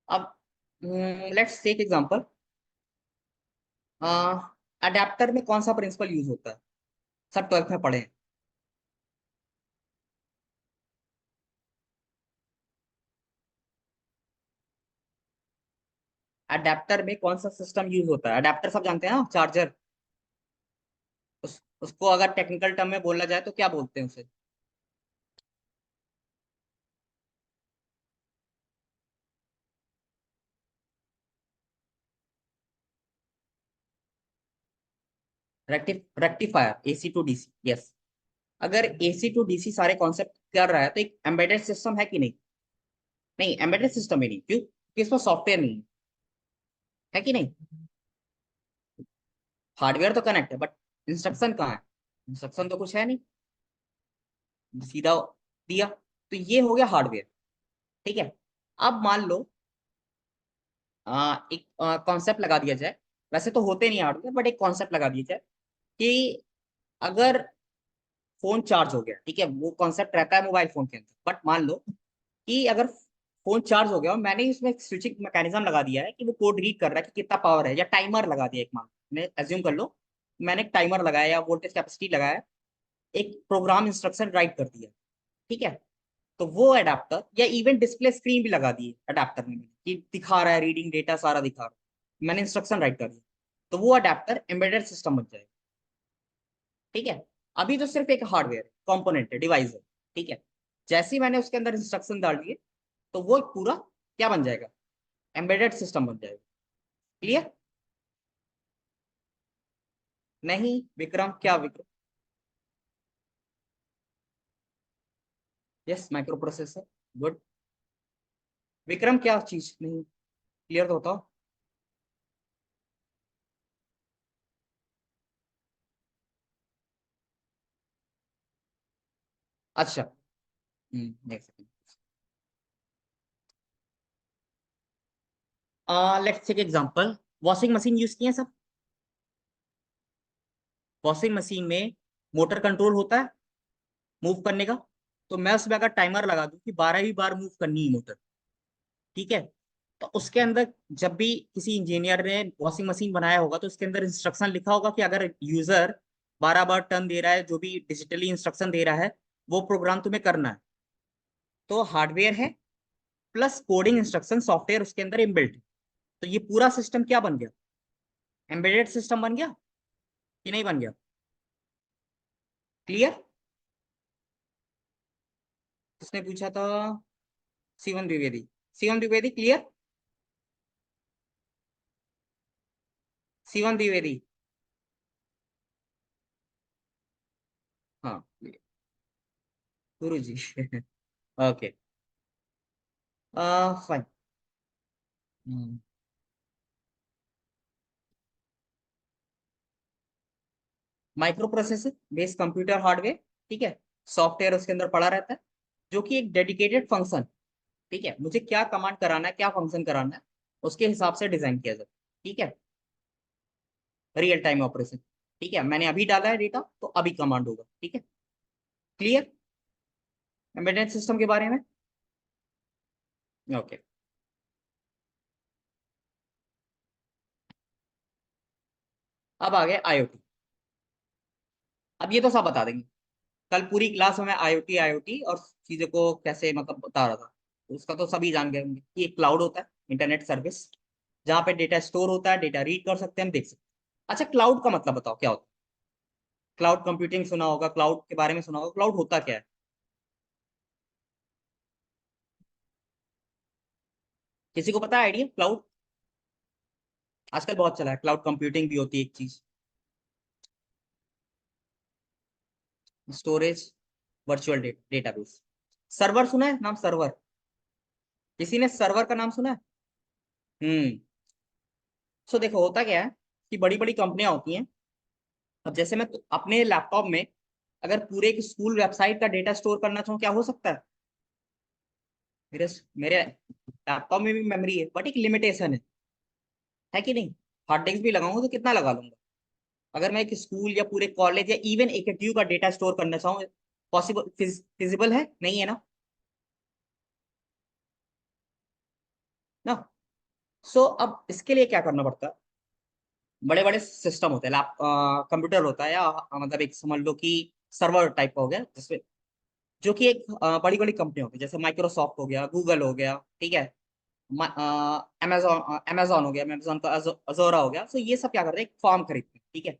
अब लेट्स टेक एग्जांपल, अडेप्टर में कौन सा प्रिंसिपल यूज होता है? सब 12th में पढ़े हैं। अडेप्टर में कौन सा सिस्टम यूज होता है? अडेप्टर सब जानते हैं ना, चार्जर। उसको अगर टेक्निकल टर्म में बोला जाए तो क्या बोलते हैं उसे? Rectifier, AC to DC, yes. अगर एसी टू डीसी सारे कॉन्सेप्ट कर रहा है तो एक एम्बेडेड सिस्टम है कि नहीं? नहीं, एम्बेडेड सिस्टम ही नहीं, क्यों? क्योंकि इसमें सॉफ्टवेयर नहीं है कि नहीं? हार्डवेयर तो कनेक्ट है, बट इंस्ट्रक्शन कहाँ है? इंस्ट्रक्शन तो कुछ है नहीं, सीधा दिया। तो ये हो गया हार्डवेयर, ठीक है। अब मान लो एक कॉन्सेप्ट लगा दिया जाए, वैसे तो होते नहीं हार्डवेयर, बट एक कॉन्सेप्ट लगा दिया जाए कि अगर फोन चार्ज हो गया, ठीक है, वो कॉन्सेप्ट रहता है मोबाइल फोन के अंदर, बट मान लो कि अगर फोन चार्ज हो गया और मैंने इसमें एक स्विचिंग मैकेनिज्म लगा दिया है कि वो कोड रीड कर रहा है कि कितना पावर है, या टाइमर लगा दिया एक, मान मैं एज्यूम कर लो, मैंने एक टाइमर लगाया या वोल्टेज कैपेसिटी लगाया, एक प्रोग्राम इंस्ट्रक्शन राइट कर दिया, ठीक है। तो वो अडेप्टर, या इवन डिस्प्ले स्क्रीन भी लगा दी अडेप्टर में मैंने, कि दिखा रहा है रीडिंग डेटा सारा दिखा रहा है, मैंने इंस्ट्रक्शन राइट कर दिया, तो वो अडेप्टर एम्बेडेड सिस्टम बन जाएगा, ठीक है। अभी तो सिर्फ एक हार्डवेयर है, कंपोनेंट है, डिवाइस है, ठीक है। जैसे ही मैंने उसके अंदर इंस्ट्रक्शन डाल दिए तो वो एक पूरा क्या बन जाएगा? एम्बेडेड सिस्टम बन जाएगा। क्लियर? नहीं विक्रम, क्या Vikram? Yes, microprocessor, good. Vikram क्या चीज नहीं क्लियर तो होता? अच्छा, एक second, let's take example, washing machine use किए सब। वॉशिंग मशीन में मोटर कंट्रोल होता है मूव करने का, तो मैं उसमें अगर टाइमर लगा दूं कि 12 ही बार मूव करनी है मोटर, ठीक है, तो उसके अंदर जब भी किसी इंजीनियर ने वॉशिंग मशीन बनाया होगा तो उसके अंदर इंस्ट्रक्शन लिखा होगा कि अगर यूजर 12 बार टर्न दे रहा है, जो भी डिजिटली इंस्ट्रक्शन दे रहा है, वो प्रोग्राम तुम्हें करना है। तो हार्डवेयर है प्लस कोडिंग इंस्ट्रक्शन सॉफ्टवेयर उसके अंदर इनबिल्ट है, तो ये पूरा सिस्टम क्या बन गया? एम्बेडेड सिस्टम बन गया। कि नहीं बन गया? क्लियर? किसने पूछा था? शिवम द्विवेदी। शिवम द्विवेदी क्लियर? शिवम द्विवेदी। हाँ, गुरु जी। Okay. Fine. Microprocessor based computer hardware, ठीक है, सॉफ्टवेयर उसके अंदर पड़ा रहता है, जो कि एक डेडिकेटेड फंक्शन, ठीक है, मुझे क्या कमांड कराना है, क्या फंक्शन कराना है, उसके हिसाब से डिजाइन किया जाता है, ठीक है। रियल टाइम ऑपरेशन, ठीक है, मैंने अभी डाला है डेटा तो अभी कमांड होगा, ठीक है। क्लियर? एम्बेडेड सिस्टम के बारे में। ओके। अब आ गए आईओटी। अब ये तो सब बता देंगे, कल पूरी क्लास में मैं आईओटी आईओटी और चीजों को कैसे मतलब बता रहा था, तो उसका तो सभी जान गए होंगे कि एक क्लाउड होता है, इंटरनेट सर्विस, जहाँ पे डेटा स्टोर होता है, डेटा रीड कर सकते हैं, हम देख सकते हैं। अच्छा, क्लाउड का मतलब बताओ क्या होता है? क्लाउड कंप्यूटिंग सुना होगा, क्लाउड के बारे में सुना होगा, क्लाउड होता क्या है? किसी को पता है आइडिया क्लाउड? आजकल बहुत चला है, क्लाउड कंप्यूटिंग भी होती है एक चीज। Storage, virtual database. सर्वर सुना है नाम, सर्वर? किसी ने सर्वर का नाम सुना है? हम्म। सो देखो होता क्या है कि बड़ी बड़ी कंपनियां होती हैं। अब जैसे मैं अपने लैपटॉप में अगर पूरे एक स्कूल वेबसाइट का डेटा स्टोर करना चाहूँ, क्या हो सकता है? मेरे मेरे लैपटॉप में भी मेमोरी है, बट एक लिमिटेशन है कि नहीं? हार्ड डिस्क भी लगाऊंगा तो कितना लगा लूंगा? अगर मैं एक स्कूल या पूरे कॉलेज या इवन एक का डेटा स्टोर करना चाहूँ, पॉसिबल फिजिबल है नहीं है ना? ना। सो अब इसके लिए क्या करना पड़ता है? बड़े बड़े सिस्टम होते हैं, लैप कंप्यूटर होता है, या मतलब एक समझ लो कि सर्वर टाइप का हो गया, जिसमें जो कि एक बड़ी बड़ी कंपनी होती है, जैसे माइक्रोसॉफ्ट हो गया, गूगल हो गया, ठीक है, अमेजोन अमेजोन हो गया, अमेजोन का अजोरा हो गया। सो ये सब क्या करते हैं, एक फॉर्म खरीदते हैं, ठीक है,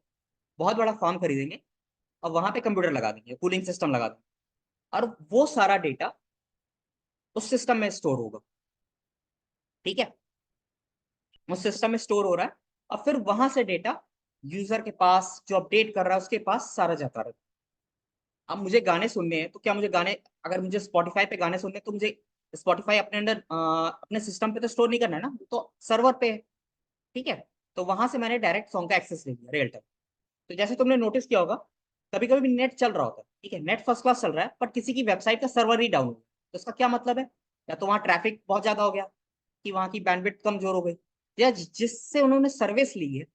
बहुत बड़ा फॉर्म खरीदेंगे और वहां पे कंप्यूटर लगा देंगे, कूलिंग सिस्टम लगा देंगे, और वो सारा डेटा उस सिस्टम में स्टोर होगा, ठीक है, उस सिस्टम में स्टोर हो रहा है, और फिर वहां से डेटा यूजर के पास, जो अपडेट कर रहा है उसके पास सारा जाता रहता है। अब मुझे गाने सुनने हैं तो क्या मुझे गाने, अगर मुझे स्पॉटिफाई पे गाने सुनने हैं तो मुझे स्पॉटिफाई अपने अंदर अपने सिस्टम पे तो स्टोर नहीं करना है ना, तो सर्वर पे है, ठीक है। तो वहां से मैंने डायरेक्ट सॉन्ग का एक्सेस ले लिया रियल टाइम। तो जैसे तुमने नोटिस किया होगा, कभी कभी भी नेट चल रहा होता है, ठीक है, नेट फर्स्ट क्लास चल रहा है, पर किसी की वेबसाइट का सर्वर ही डाउन हो गया, तो इसका क्या मतलब है? या तो वहाँ ट्रैफिक बहुत ज्यादा हो गया, कि वहाँ की बैंडविड्थ कमजोर हो गई, या जिससे उन्होंने सर्विस ली है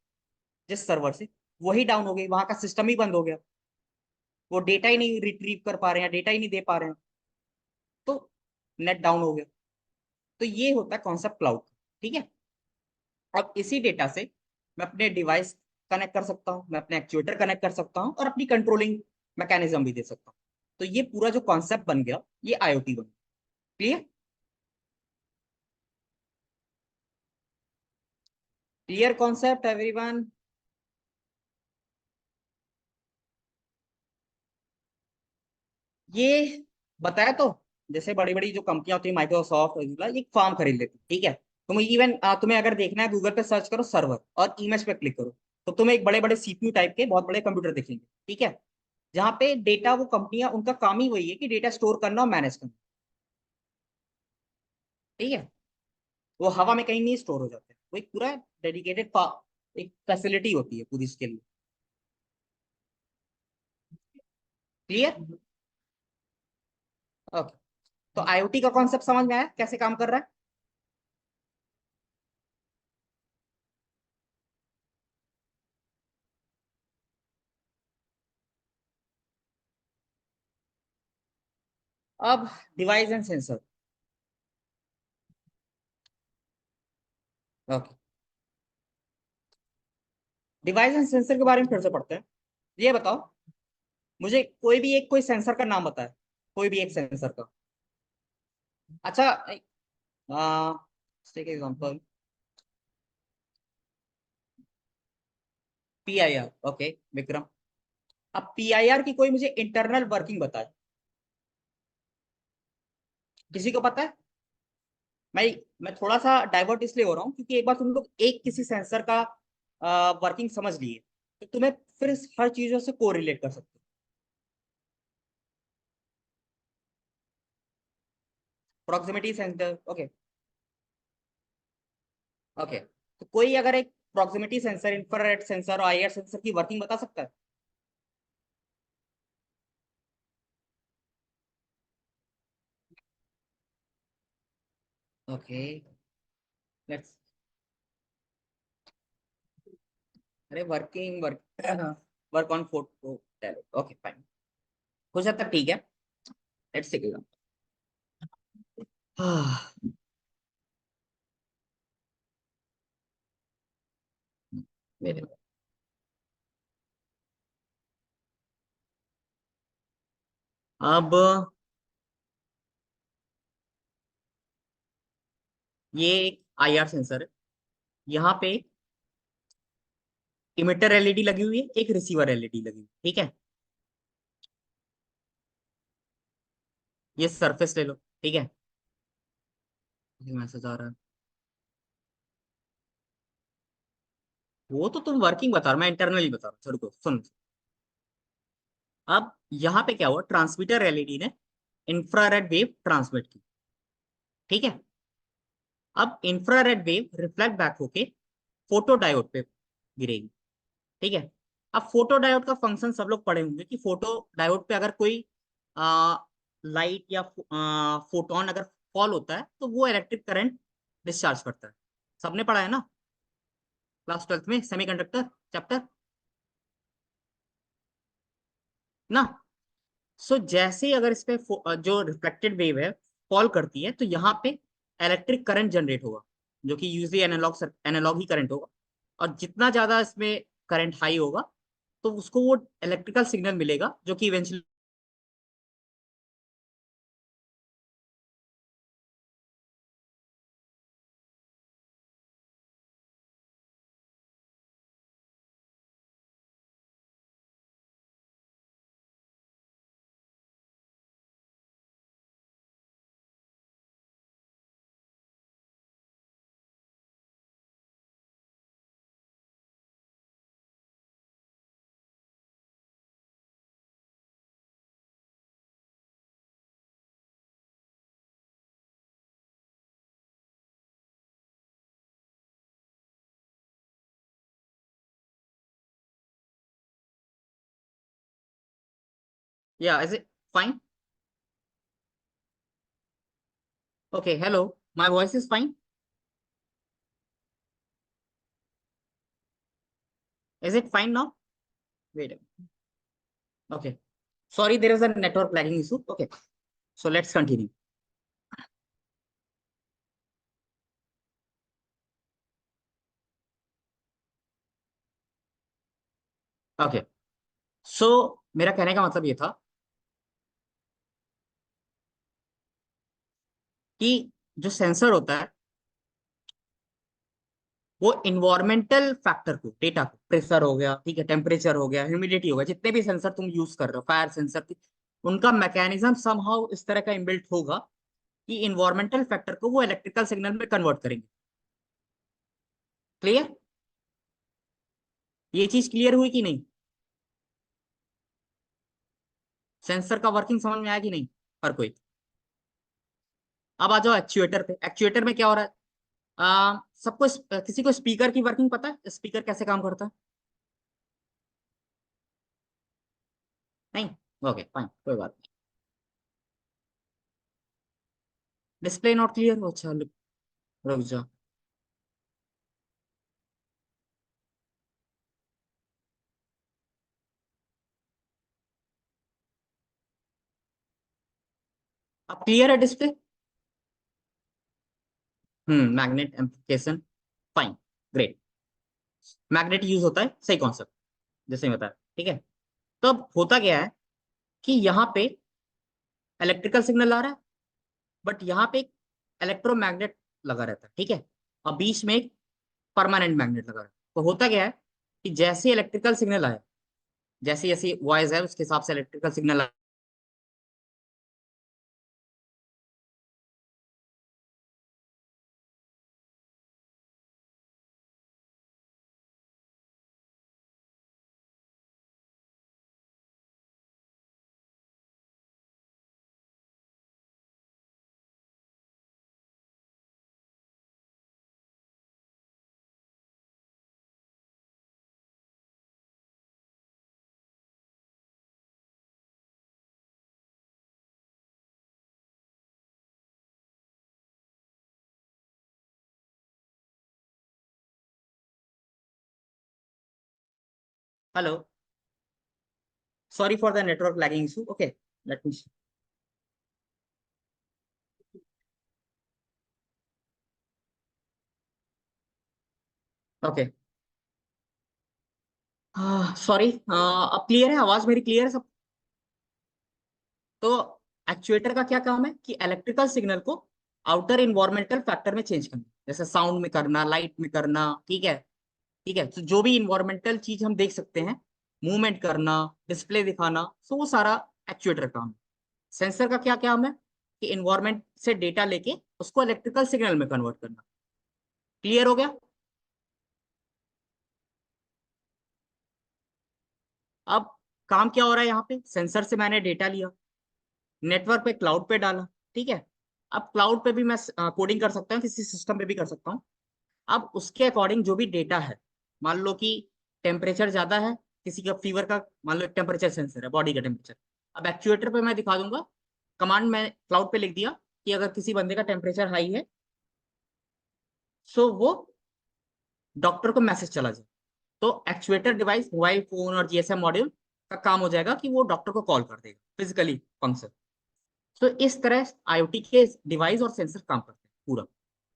जिस सर्वर से, वही डाउन हो गई, वहां का सिस्टम ही बंद हो गया, वो डेटा ही नहीं रिट्रीव कर पा रहे हैं, डेटा ही नहीं दे पा रहे हैं, तो नेट डाउन हो गया। तो ये होता है कॉन्सेप्ट क्लाउड, ठीक है। अब इसी डेटा से मैं अपने डिवाइस कनेक्ट कर सकता हूँ, मैं अपने एक्चुएटर कनेक्ट कर सकता हूँ, और अपनी कंट्रोलिंग मैकेनिज्म भी दे सकता हूँ। तो ये पूरा जो कॉन्सेप्ट बन गया, ये आईओटी बन गया। क्लियर? Clear concept everyone? ये बताया तो, जैसे बड़ी बड़ी जो कंपनियां होती है, माइक्रोसॉफ्ट और एक फार्म खरीद लेती है, ठीक है। तुम इवन तुम्हें अगर देखना है, गूगल पे सर्च करो सर्वर और इमेज पे क्लिक करो, तो तुम्हें एक बड़े बड़े सीपीयू टाइप के बहुत बड़े कंप्यूटर दिखेंगे, ठीक है, जहाँ पे डेटा, वो कंपनियां, उनका काम ही वही है कि डेटा स्टोर करना और मैनेज करना, ठीक है। वो हवा में कहीं नहीं स्टोर हो जाते, वो एक पूरा डेडिकेटेड एक फैसिलिटी होती है पूरी इसके लिए। क्लियर? ओके। तो आईओटी का कॉन्सेप्ट समझ में आया कैसे काम कर रहा है? अब device and sensor. Okay, device and sensor के बारे में फिर से पढ़ते हैं। ये बताओ, मुझे कोई भी एक, कोई सेंसर का नाम बताए, कोई भी एक सेंसर का। अच्छा, take example, PIR, okay Vikram. अब PIR की कोई मुझे इंटरनल वर्किंग बताए, किसी को पता है? मैं मैं थोड़ा सा डाइवर्ट इसलिए हो रहा हूँ क्योंकि एक बार तुम लोग एक किसी सेंसर का वर्किंग समझ लिए तो तुम्हें फिर हर चीजों से कोरिलेट कर सकते हो। Proximity sensor, okay. ओके, तो कोई अगर एक प्रॉक्सिमिटी सेंसर, इंफ्रारेड सेंसर और IR सेंसर की वर्किंग बता सकता है? ओके, लेट्स, अरे working work work on photo, okay fine, हो जाता ठीक है। Let's see. मेरे, अब ये एक IR सेंसर है, यहाँ पे इमिटर एलईडी लगी हुई है, एक रिसीवर एलईडी लगी हुई है, ठीक है। ये सरफेस ले लो, ठीक है। ये मैसेज आ रहा है, वो तो तुम वर्किंग बता रहे हो, मैं इंटरनली बता रहा हूँ, छोड़ को सुन। अब यहाँ पे क्या हुआ, ट्रांसमीटर एलईडी ने इंफ्रारेड वेव ट्रांसमिट की, ठीक है। अब इंफ्रारेड वेव रिफ्लेक्ट बैक होके फोटो डायोड पे गिरेगी, ठीक है। अब फोटो डायोड का फंक्शन सब लोग पढ़े होंगे कि फोटो डायोड पे अगर कोई लाइट या फोटोन अगर फॉल होता है तो वो इलेक्ट्रिक करंट डिस्चार्ज करता है। सबने पढ़ा है ना क्लास 12th में सेमीकंडक्टर चैप्टर, ना। सो जैसे ही अगर इस पे जो रिफ्लेक्टेड वेव है फॉल करती है तो यहाँ पे इलेक्ट्रिक करंट जनरेट होगा, जो कि यूजली एनालॉग ही करंट होगा। और जितना ज्यादा इसमें करंट हाई होगा तो उसको वो इलेक्ट्रिकल सिग्नल मिलेगा जो कि इवेंचुअली, या is it fine? Okay, hello, my voice is fine? Is it fine now? Wait, okay, sorry, there is a network lagging issue, okay, so let's continue. Okay, so मेरा कहने का मतलब ये था कि जो सेंसर होता है वो इन्वायरमेंटल फैक्टर को, डेटा को, प्रेशर हो गया, ठीक है, टेम्परेचर हो गया, ह्यूमिडिटी हो गया, जितने भी सेंसर तुम यूज कर रहे हो, फायर सेंसर, उनका मैकेनिज्म समहाउ इस तरह का इनबिल्ट होगा कि इन्वायरमेंटल फैक्टर को वो इलेक्ट्रिकल सिग्नल में कन्वर्ट करेंगे। क्लियर? ये चीज क्लियर हुई कि नहीं? सेंसर का वर्किंग समझ में आया कि नहीं हर कोई? अब आ जाओ एक्चुएटर पे। एक्चुएटर में क्या हो रहा है? सबको किसी को स्पीकर की वर्किंग पता है, स्पीकर कैसे काम करता है? नहीं? ओके फाइन, कोई बात नहीं। डिस्प्ले नॉट क्लियर, अच्छा रुक जाओ। अब क्लियर है display? Magnet amplification, fine, great. Magnet use होता है, सही कॉन्सेप्ट, जैसे मैं बताया, ठीक है। तो अब होता क्या है कि यहाँ पे इलेक्ट्रिकल सिग्नल आ रहा है, बट यहाँ पे एक इलेक्ट्रोमैग्नेट लगा रहता है, ठीक है। और बीच में एक परमानेंट मैग्नेट लगा रहता है। तो होता क्या है, कि जैसे इलेक्ट्रिकल सिग्नल आए, जैसी जैसी वॉइस है उसके हिसाब से electrical signal. Hello, sorry for the network lagging issue. Okay, let me. Okay, sorry, अब क्लियर है? आवाज मेरी क्लियर है सब? तो एक्चुएटर का क्या काम है कि इलेक्ट्रिकल सिग्नल को आउटर इन्वायरमेंटल फैक्टर में चेंज करना, जैसे साउंड में करना, लाइट में करना। ठीक है, ठीक है। तो जो भी इन्वायरमेंटल चीज हम देख सकते हैं, मूवमेंट करना, डिस्प्ले दिखाना, तो वो सारा एक्चुएटर का काम है। सेंसर का क्या काम है कि इन्वायरमेंट से डेटा लेके उसको इलेक्ट्रिकल सिग्नल में कन्वर्ट करना। क्लियर हो गया? अब काम क्या हो रहा है यहाँ पे, सेंसर से मैंने डेटा लिया, नेटवर्क पे, क्लाउड पे डाला। ठीक है, अब क्लाउड पे भी मैं कोडिंग कर सकता हूँ, किसी सिस्टम पे भी कर सकता हूँ। अब उसके अकॉर्डिंग जो भी डेटा है, मान लो कि टेम्परेचर ज्यादा है, किसी का फीवर का, मान लो एक टेम्परेचर सेंसर है, बॉडी का टेम्परेचर। अब एक्चुएटर पे मैं दिखा दूंगा, कमांड में क्लाउड पे लिख दिया कि अगर किसी बंदे का टेम्परेचर हाई है, सो वो डॉक्टर को मैसेज चला जाए। तो एक्चुएटर डिवाइस, मोबाइल फोन और जीएसएम मॉड्यूल का काम हो जाएगा कि वो डॉक्टर को कॉल कर देगा, फिजिकली फंक्शन। तो इस तरह आईओटी के डिवाइस और सेंसर काम करते हैं पूरा,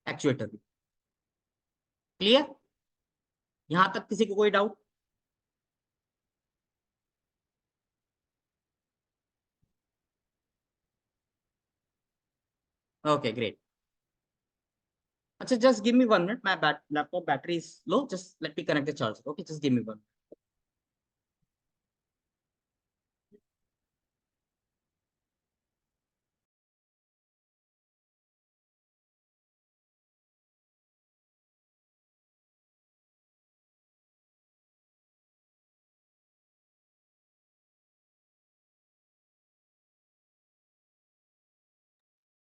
एक्चुएटर भी। क्लियर? यहां तक किसी को कोई डाउट? Okay, great. अच्छा, just give me 1 minute, my laptop battery is low, just let me connect the charger. Okay, just give me one.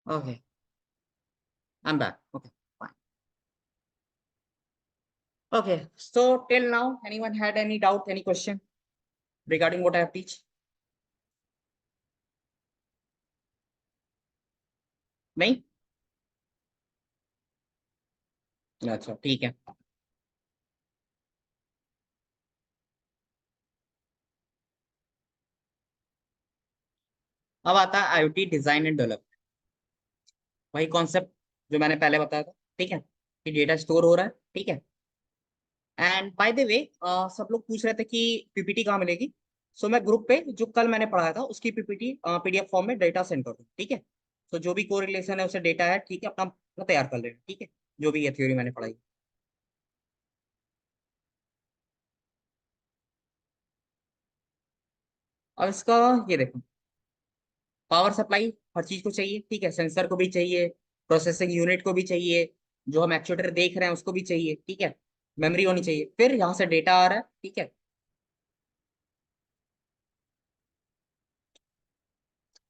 Okay, I am back. Okay, fine. Okay, so till now anyone had any doubt, any question regarding what I have teach? नहीं? अच्छा, ठीक है। अब आता है IoT design and develop. वही concept जो मैंने पहले बताया था। ठीक है, कि डेटा स्टोर हो रहा है। ठीक है, एंड बाय द वे, सब लोग पूछ रहे थे कि पीपीटी कहाँ मिलेगी। सो मैं ग्रुप पे जो कल मैंने पढ़ाया था उसकी पीपीटी पीडीएफ फॉर्म में डेटा सेंड कर दूँ। ठीक है, तो जो भी कोरिलेशन है उसे डेटा है, ठीक है, अपना अपना तैयार कर लेना। ठीक है, जो भी ये थ्योरी मैंने पढ़ाई। अब इसका ये देखो, पावर सप्लाई हर चीज को चाहिए। ठीक है, सेंसर को भी चाहिए, प्रोसेसिंग यूनिट को भी चाहिए, जो हम एक्चुएटर देख रहे हैं उसको भी चाहिए। ठीक है, मेमोरी होनी चाहिए, फिर यहाँ से डेटा आ रहा है। ठीक है,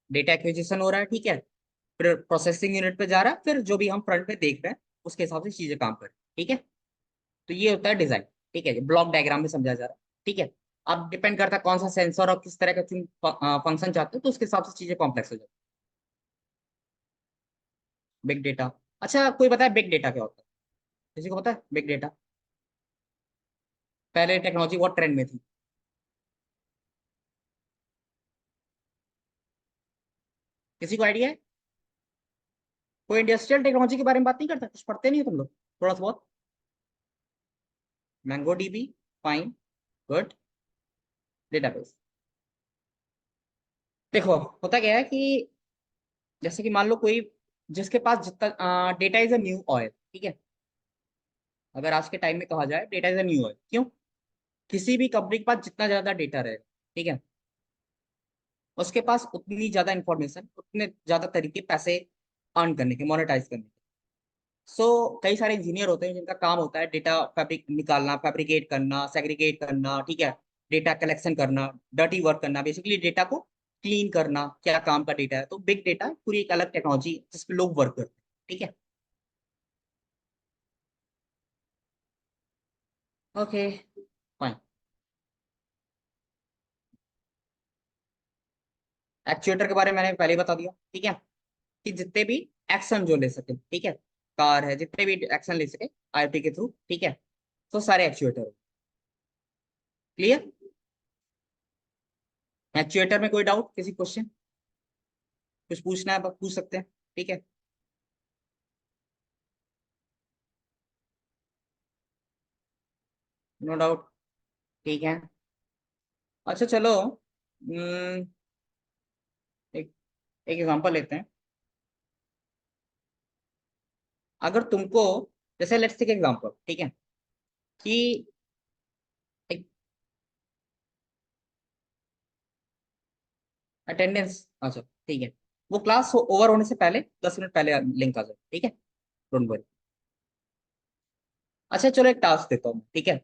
डेटा एक्विजिशन हो रहा है। ठीक है, फिर प्रोसेसिंग यूनिट पे जा रहा है, फिर जो भी हम फ्रंट पे देख रहे हैं उसके हिसाब से चीजें काम करें। ठीक है, तो ये होता है डिजाइन। ठीक है, ब्लॉक डायग्राम में समझा जा रहा है। ठीक है, अब डिपेंड करता है कौन सा सेंसर और किस तरह का फंक्शन चाहते हो, तो उसके हिसाब से चीजें कॉम्प्लेक्स हो जाती है। बिग डेटा, अच्छा कोई बताए बिग डेटा क्या होता है? किसी को पता है बिग डेटा? पहले टेक्नोलॉजी बहुत ट्रेंड में थी। किसी को आइडिया है? कोई इंडस्ट्रियल टेक्नोलॉजी के बारे में बात नहीं करता? कुछ पढ़ते नहीं हो तुम लोग थोड़ा सा बहुत? Mango dB, fine, good, database. देखो, होता क्या है कि जैसे कि मान लो कोई, जिसके पास जितना data is a new oil. ठीक है, अगर आज के टाइम में कहा जाए data is a new oil, क्यों? किसी भी कंपनी के पास जितना ज्यादा डेटा रहे, ठीक है, उसके पास उतनी ज्यादा इंफॉर्मेशन, उतने ज्यादा तरीके पैसे अर्न करने के, मोनेटाइज करने के। सो कई सारे इंजीनियर होते हैं जिनका काम होता है डेटा फैब्रिक निकालना, फैब्रिकेट करना, सेग्रीगेट करना, ठीक है, डेटा कलेक्शन करना, डर्टी वर्क करना, बेसिकली डेटा को क्लीन करना, क्या काम का डेटा है। तो बिग डेटा पूरी एक अलग टेक्नोलॉजी जिसपे लोग वर्क करते हैं, ठीक है। Okay, fine. एक्चुएटर के बारे में मैंने पहले ही बता दिया, ठीक है, कि जितने भी एक्शन जो ले सके, ठीक है, कार है, जितने भी एक्शन ले सके आईओटी के थ्रू, ठीक है, तो सारे एक्चुएटर। क्लियर? एक्चुएटर में कोई डाउट, किसी क्वेश्चन, कुछ पूछना है आप पूछ सकते हैं, ठीक है। नो डाउट, ठीक है। अच्छा चलो, एक एक एग्जांपल लेते हैं। अगर तुमको, जैसे लेट्स टेक एग्जांपल, ठीक है, कि एक अटेंडेंस, अच्छा ठीक है, वो क्लास ओवर होने से पहले 10 मिनट पहले लिंक आ जाए, ठीक है, डोंट वरी। अच्छा चलो एक टास्क देता हूँ, ठीक है।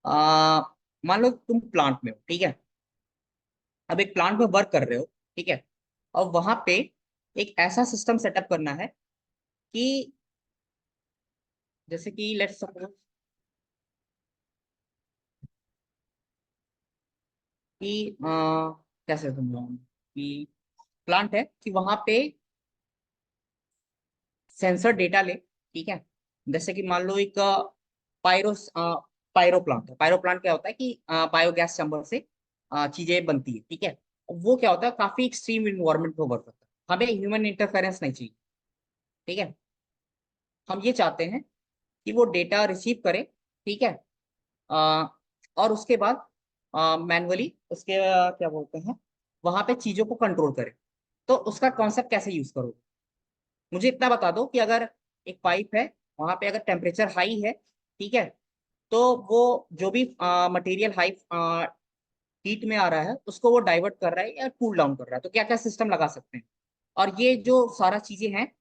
आ, मान लो तुम प्लांट में हो, ठीक है, अब एक प्लांट में वर्क कर रहे हो, ठीक है, और वहां पे एक ऐसा सिस्टम सेटअप करना है कि, जैसे कि लेट्स सपोज कि कैसे समझाऊं, कि प्लांट है कि वहां पे सेंसर डेटा ले, ठीक है, जैसे कि मान लो एक पायरो पायरो प्लांट है। पायरो प्लांट क्या होता है कि बायोगैस चैम्बर से चीजें बनती है, ठीक है। वो क्या होता है, काफी एक्सट्रीम इन्वायरमेंट में वर्क करता है, हमें ह्यूमन इंटरफेरेंस नहीं चाहिए, ठीक है। हम ये चाहते हैं कि वो डेटा रिसीव करे, ठीक है, अ, और उसके बाद मैनुअली उसके क्या बोलते हैं, वहां पे चीजों को कंट्रोल करे। तो उसका कॉन्सेप्ट कैसे यूज करोगे, मुझे इतना बता दो कि अगर एक पाइप है, वहां पे अगर टेम्परेचर हाई है, ठीक है, तो वो जो भी मटेरियल हाई हीट में आ रहा है उसको वो डाइवर्ट कर रहा है या कूल डाउन कर रहा है, तो क्या क्या सिस्टम लगा सकते हैं। और ये जो सारा चीजें हैं,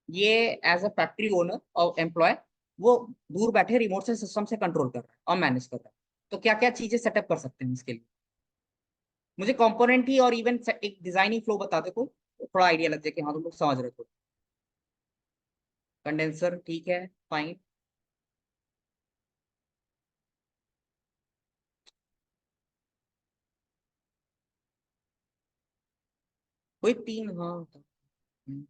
ये एज अ फैक्ट्री ओनर और एम्प्लॉय, वो दूर बैठे रिमोट से सिस्टम से कंट्रोल कर रहा है और मैनेज कर रहा है। तो क्या क्या चीजें सेटअप कर सकते हैं इसके लिए, मुझे कंपोनेंट ही और इवन एक डिजाइनिंग फ्लो बता दे को, तो थोड़ा आइडिया लग जाए कि हाँ तुम लोग समझ रहे हो। कंडेंसर, ठीक है, फाइन। कोई तीन, हाँ हम्म।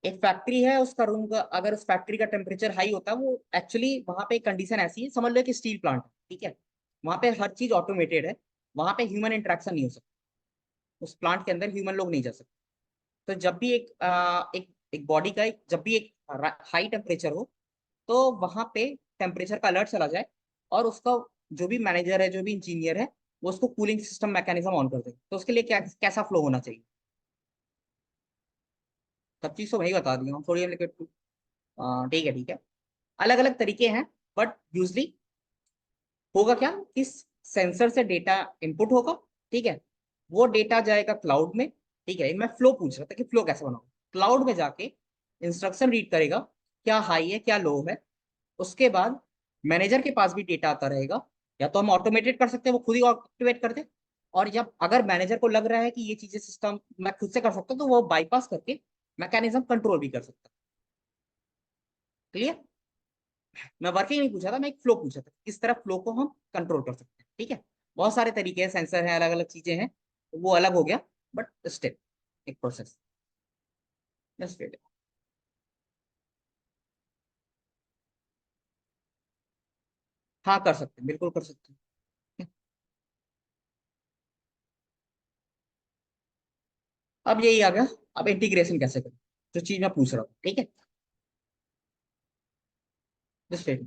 एक फैक्ट्री है, उसका रूम का अगर उस फैक्ट्री का टेम्परेचर हाई होता है, वो एक्चुअली वहां पे कंडीशन ऐसी है, समझ लो कि स्टील प्लांट है, ठीक है, वहां पे हर चीज ऑटोमेटेड है, वहां पे ह्यूमन इंटरेक्शन नहीं हो सकता, उस प्लांट के अंदर ह्यूमन लोग नहीं जा सकते। तो जब भी एक बॉडी का जब भी एक हाई टेम्परेचर हो, तो वहां पे टेम्परेचर का अलर्ट चला जाए, और उसका जो भी मैनेजर है, जो भी इंजीनियर है, वो उसको कूलिंग सिस्टम मैकेनिज्म ऑन कर दे। तो उसके लिए क्या कैसा फ्लो होना चाहिए, सब चीज तो वही बता दिया हूँ, सोडियम लिक्विड, ठीक है, ठीक है। अलग अलग तरीके हैं, बट यूजली होगा क्या, इस सेंसर से डेटा इनपुट होगा, ठीक है, वो डेटा जाएगा क्लाउड में, ठीक है। मैं फ्लो पूछ रहा था कि फ्लो कैसे बनाऊं, क्लाउड में जाके इंस्ट्रक्शन रीड करेगा, क्या हाई है क्या लो है। उसके बाद मैनेजर के पास भी डेटा आता रहेगा, या तो हम ऑटोमेटेड कर सकते हैं, वो खुद ही एक्टिवेट कर दे, और जब अगर मैनेजर को लग रहा है कि ये चीजें सिस्टम मैं खुद से कर सकता हूँ, तो वो बाईपास करके मैकेनिज्म कंट्रोल भी कर सकता है। क्लियर? मैं वर्किंग नहीं पूछा था, मैं एक फ्लो पूछा था, किस तरह फ्लो को हम कंट्रोल कर सकते हैं, ठीक है। बहुत सारे तरीके हैं, सेंसर है, अलग अलग चीजें हैं, तो वो अलग हो गया, बट स्टेप, एक प्रोसेस, जस्ट वेट। हाँ कर सकते हैं, बिल्कुल कर सकते हैं। अब यही आ गया, अब इंटीग्रेशन कैसे करें, जो चीज मैं पूछ रहा हूँ, ठीक है, जस्ट वेट।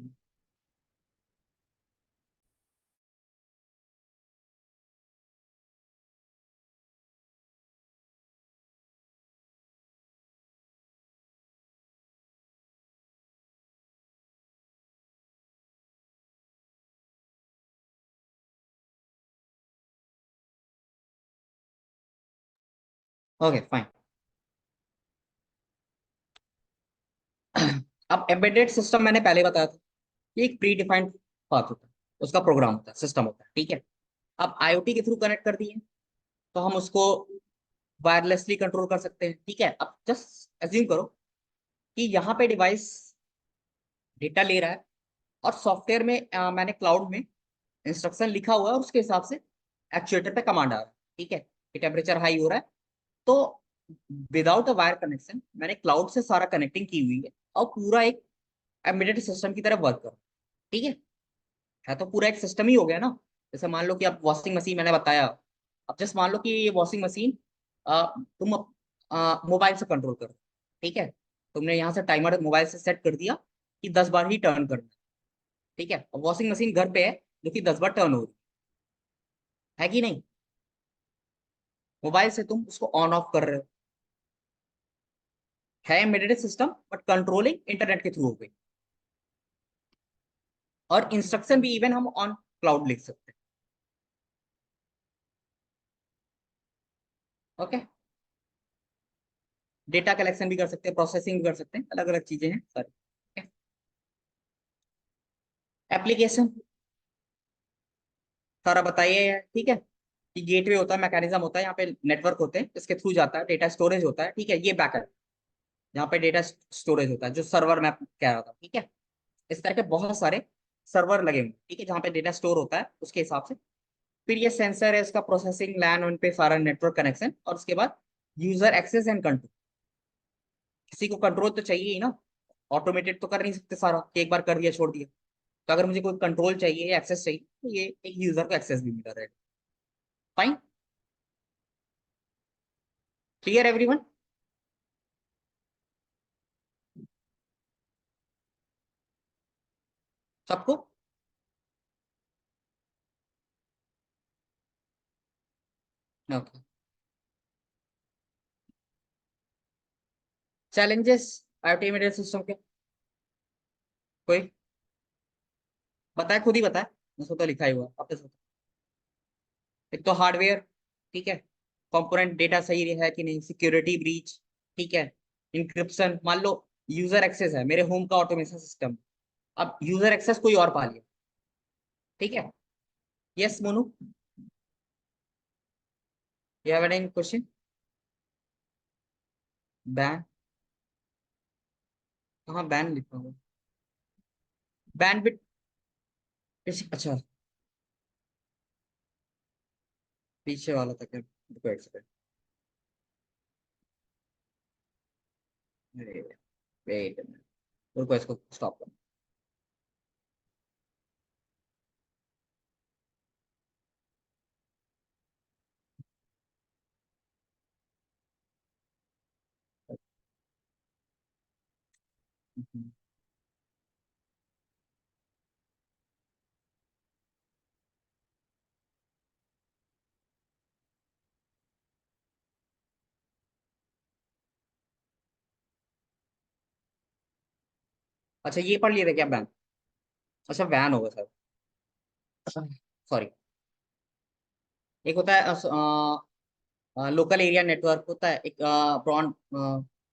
Okay fine. अब एम्बेडेड सिस्टम मैंने पहले बताया था, ये एक प्री डिफाइंड पाथ होता है, उसका प्रोग्राम होता है, सिस्टम होता है, ठीक है। अब आईओटी के थ्रू कनेक्ट कर दिए तो हम उसको वायरलेसली कंट्रोल कर सकते हैं, ठीक है। अब जस्ट एज्यूम करो कि यहाँ पे डिवाइस डेटा ले रहा है और सॉफ्टवेयर में मैंने क्लाउड में इंस्ट्रक्शन लिखा हुआ है और उसके हिसाब से एक्चुएटर पे कमांड आ रहा है, ठीक है। कि टेम्परेचर हाई हो रहा है, तो विदाउट अ वायर कनेक्शन मैंने क्लाउड से सारा कनेक्टिंग की हुई है और पूरा एक एम्बेडेड सिस्टम की तरह वर्क कर, ठीक है तो पूरा एक सिस्टम ही हो गया ना। जैसे मान लो कि अब वॉशिंग मशीन मैंने बताया, अब जस्ट मान लो कि ये वॉशिंग मशीन तुम मोबाइल से कंट्रोल करो, ठीक है। तुमने यहाँ से टाइमर मोबाइल से सेट कर दिया कि 10 बार ही टर्न करना, ठीक है। अब वॉशिंग मशीन घर पे है जो कि 10 बार टर्न हो रही है कि नहीं। मोबाइल से तुम उसको ऑन ऑफ कर रहे हो, है embedded system but controlling internet के थ्रू हो गई। और इंस्ट्रक्शन भी इवन हम ऑन क्लाउड लिख सकते हैं, ओके। डेटा कलेक्शन भी कर सकते हैं, प्रोसेसिंग भी कर सकते हैं, अलग अलग चीजें हैं सर। एप्लीकेशन सारा बताइए यार, ठीक है। कि गेटवे होता है, मैकेनिज्म होता है, यहाँ पे नेटवर्क होते हैं, इसके थ्रू जाता है, डेटा स्टोरेज होता है, ठीक है। ये बैकएंड यहाँ पे डेटा स्टोरेज होता है, जो सर्वर मैं कह रहा था, ठीक है। इस तरह के बहुत सारे सर्वर लगे हुए हैं, ठीक है, जहाँ पे डेटा स्टोर होता है उसके हिसाब से। फिर ये सेंसर है, इसका प्रोसेसिंग, लैन उन पे सारा नेटवर्क कनेक्शन, और उसके बाद यूजर एक्सेस एंड कंट्रोल। किसी को कंट्रोल तो चाहिए ही ना, ऑटोमेटेड तो कर नहीं सकते सारा कि एक बार कर दिया छोड़ दिया। तो अगर मुझे कोई कंट्रोल चाहिए, एक्सेस चाहिए, तो ये एक यूजर को एक्सेस भी मिला रहेगा। Fine, clear everyone. सबको okay. Challenges IoT embedded system के, कोई बताए, खुद ही बताए, उसको तो लिखा ही हुआ आपने सोचा। एक तो हार्डवेयर, ठीक है, कंपोनेंट डेटा सही है कि नहीं, सिक्योरिटी ब्रीच, ठीक है, इंक्रिप्शन। मान लो यूजर एक्सेस है, मेरे होम का ऑटोमेशन सिस्टम, अब यूजर एक्सेस कोई और पा लिया, ठीक है। Yes Monu, you have any question. Ban, कहाँ बैन लिखा हुआ, बैन बिट, अच्छा पीछे वाला था क्या, रुको एक सेकंड, वेट, रुको इसको स्टॉप कर। अच्छा ये पढ़ लिए थे क्या बैन, अच्छा वैन होगा सर, सॉरी। एक होता है लोकल एरिया नेटवर्क, होता है एक ब्रॉड,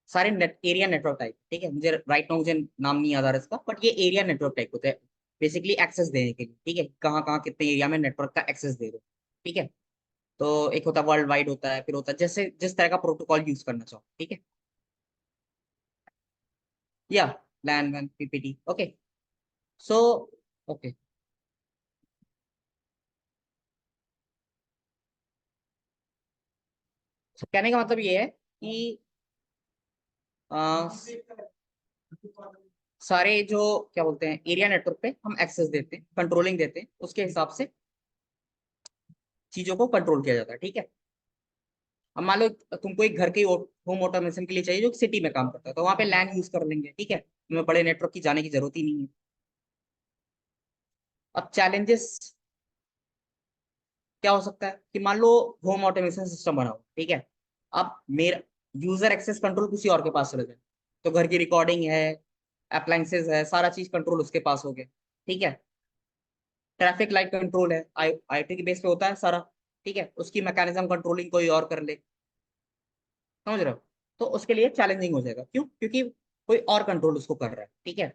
सारे नेट एरिया नेटवर्क टाइप, ठीक है। मुझे राइट नाउ मुझे नाम नहीं याद आ रहा इसका, बट ये एरिया नेटवर्क टाइप होता है, बेसिकली एक्सेस देने के लिए, ठीक है। कहाँ कहाँ कितने एरिया में नेटवर्क का एक्सेस दे रहे हो, ठीक है। तो एक होता है वर्ल्ड वाइड होता है, फिर होता है जैसे जिस तरह का प्रोटोकॉल यूज करना चाहो, ठीक है। या लैन वैन पीपीटी, ओके। सो ओके, कहने का मतलब ये है कि अ, सारे जो क्या बोलते हैं एरिया नेटवर्क पे हम एक्सेस देते हैं, कंट्रोलिंग देते हैं, उसके हिसाब से चीजों को कंट्रोल किया जाता है, ठीक है। अब मान लो तुमको एक घर के होम ऑटोमेशन के लिए चाहिए जो सिटी में काम करता है, तो वहां पे लैन यूज कर लेंगे, ठीक है, तुम्हें बड़े नेटवर्क की जाने की जरूरत ही नहीं है। अब चैलेंजेस क्या हो सकता है कि मान लो होम ऑटोमेशन सिस्टम बना हो, ठीक है। अब मेरा यूजर एक्सेस कंट्रोल किसी और के पास चले जाए, तो घर की रिकॉर्डिंग है, अप्लायंसेस है, सारा चीज कंट्रोल उसके पास हो गया, ठीक है। ट्रैफिक लाइट कंट्रोल है, आईटी के बेस पे होता है सारा, ठीक है। उसकी मैकेनिज्म कंट्रोलिंग कोई और कर ले, समझ रहे हो? तो उसके लिए चैलेंजिंग हो जाएगा, क्यों? क्योंकि कोई और कंट्रोल उसको कर रहा है, ठीक है।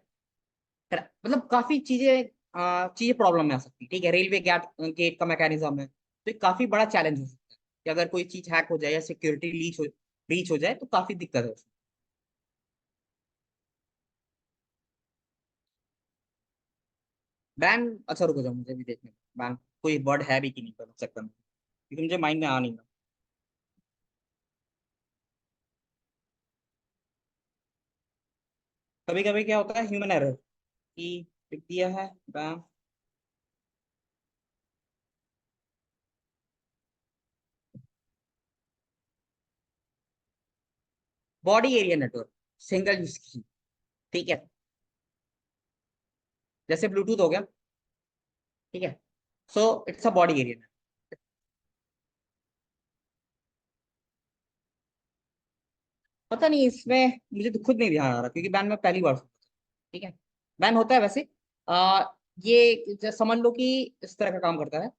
मतलब काफी चीजें प्रॉब्लम में आ सकती है, ठीक है। रेलवे गेट गेट का मैकेनिज्म है, तो ये काफी बड़ा चैलेंज हो सकता है कि अगर कोई चीज हैक हो जाए या सिक्योरिटी रीच हो जाए तो काफी दिक्कत है उसमें। बैन, अच्छा रुको जाओ, मुझे भी देखने बैन कोई वर्ड है भी कि नहीं कर सकता मैं, क्योंकि मुझे माइंड में आ नहीं रहा। कभी कभी क्या होता है, ह्यूमन एरर की लिख दिया है ban. Body area network, single use की, ठीक है। जैसे ब्लूटूथ हो गया, ठीक है। So it's a body area. पता नहीं इसमें, मुझे तो खुद नहीं ध्यान आ रहा, क्योंकि बैन में पहली बार सुना था, ठीक है। बैन होता है वैसे, आ, ये समझ लो कि इस तरह का काम करता है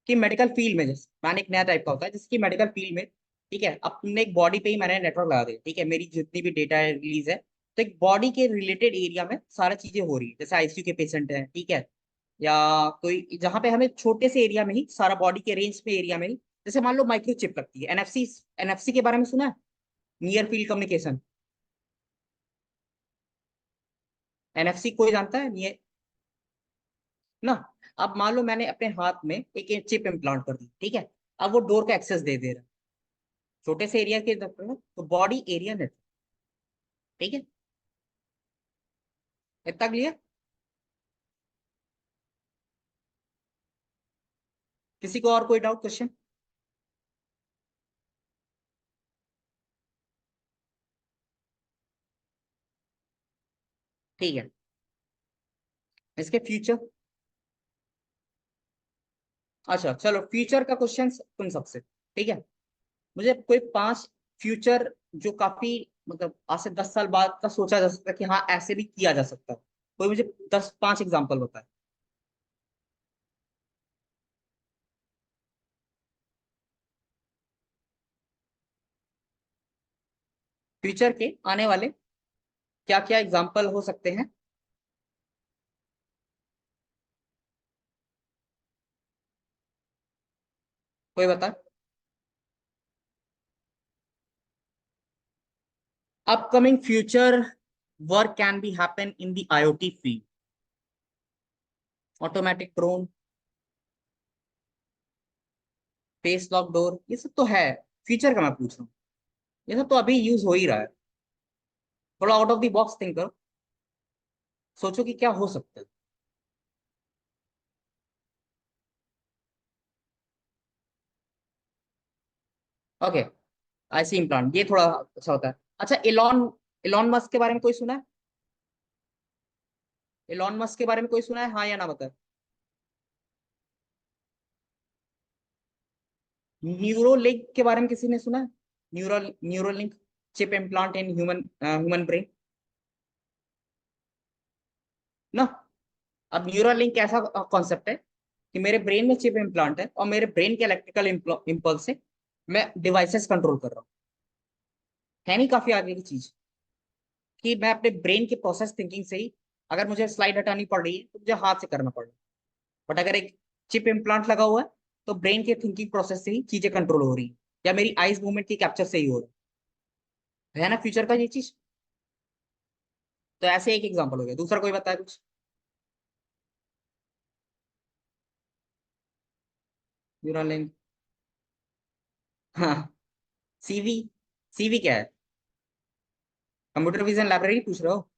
कि मेडिकल फील्ड में, जैसे बैन एक नया टाइप का होता है जिसकी मेडिकल फील्ड में, ठीक है, अपने एक बॉडी पे ही मैंने नेटवर्क लगा दिया, ठीक है, मेरी जितनी भी डेटा रिलीज है, तो एक बॉडी के रिलेटेड एरिया में सारा चीजें हो रही है, जैसे आईसीयू के पेशेंट हैं, ठीक है, या कोई जहाँ पे हमें छोटे से एरिया में ही सारा बॉडी के रेंज पे एरिया में ही, जैसे मान लो माइक्रोचिप लगती है, एनएफसी। एनएफसी के बारे में सुना है? Near field communication. एनएफसी कोई जानता है? ये ना, अब मान लो मैंने अपने हाथ में एक चिप इम्प्लांट कर दी, ठीक है। अब वो डोर का एक्सेस दे रहा है छोटे से एरिया के अंदर ना, तो बॉडी एरिया नेटवर्क, ठीक है। इतना क्लियर? किसी को और कोई डाउट, क्वेश्चन? ठीक है। इसके फ्यूचर, अच्छा चलो, फ्यूचर का क्वेश्चन तुम सबसे, ठीक है। मुझे कोई 5 फ्यूचर जो काफी, मतलब आज से 10 साल बाद का सोचा जा सकता है कि हाँ ऐसे भी किया जा सकता है, कोई मुझे 5 एग्जाम्पल बताए। फ्यूचर के आने वाले क्या क्या एग्जाम्पल हो सकते हैं? कोई बता। Upcoming future work can be happen in the IoT field. Automatic drone, face lock door, ये सब तो है। फ्यूचर का मैं पूछ रहा हूँ, ये सब तो अभी यूज हो ही रहा है। थोड़ा out of the box think करो, सोचो कि क्या हो सकता है। ओके, आईसी इम्प्लांट, ये थोड़ा अच्छा होता है। अच्छा, एलॉन एलॉन मस्क के बारे में कोई सुना है? एलॉन मस्क के बारे में कोई सुना है, हाँ या ना बता। न्यूरोलिंक के बारे में किसी ने सुना है? Neuralink chip implant in human human brain, ना। अब न्यूरोलिंक ऐसा कॉन्सेप्ट है कि मेरे ब्रेन में चिप इम्प्लांट है और मेरे ब्रेन के इलेक्ट्रिकल इम्पल्स से मैं डिवाइसेस कंट्रोल कर रहा हूँ। है नहीं काफी आगे की चीज, कि मैं अपने ब्रेन की प्रोसेस थिंकिंग से ही, अगर मुझे स्लाइड हटानी पड़ रही है तो मुझे हाथ से करना पड़ रहा है, बट अगर एक चिप इम्प्लांट लगा हुआ है तो ब्रेन के थिंकिंग प्रोसेस से ही चीजें कंट्रोल हो रही है, या मेरी आईज मूवमेंट की कैप्चर से ही हो रहा है ना फ्यूचर का ये चीज। तो ऐसे एक एग्जांपल हो गया, दूसरा कोई बताया कुछ? न्यूरल लिंक, हाँ। सीवी, सीवी क्या है? कंप्यूटर विजन लाइब्रेरी पूछ रहे हो?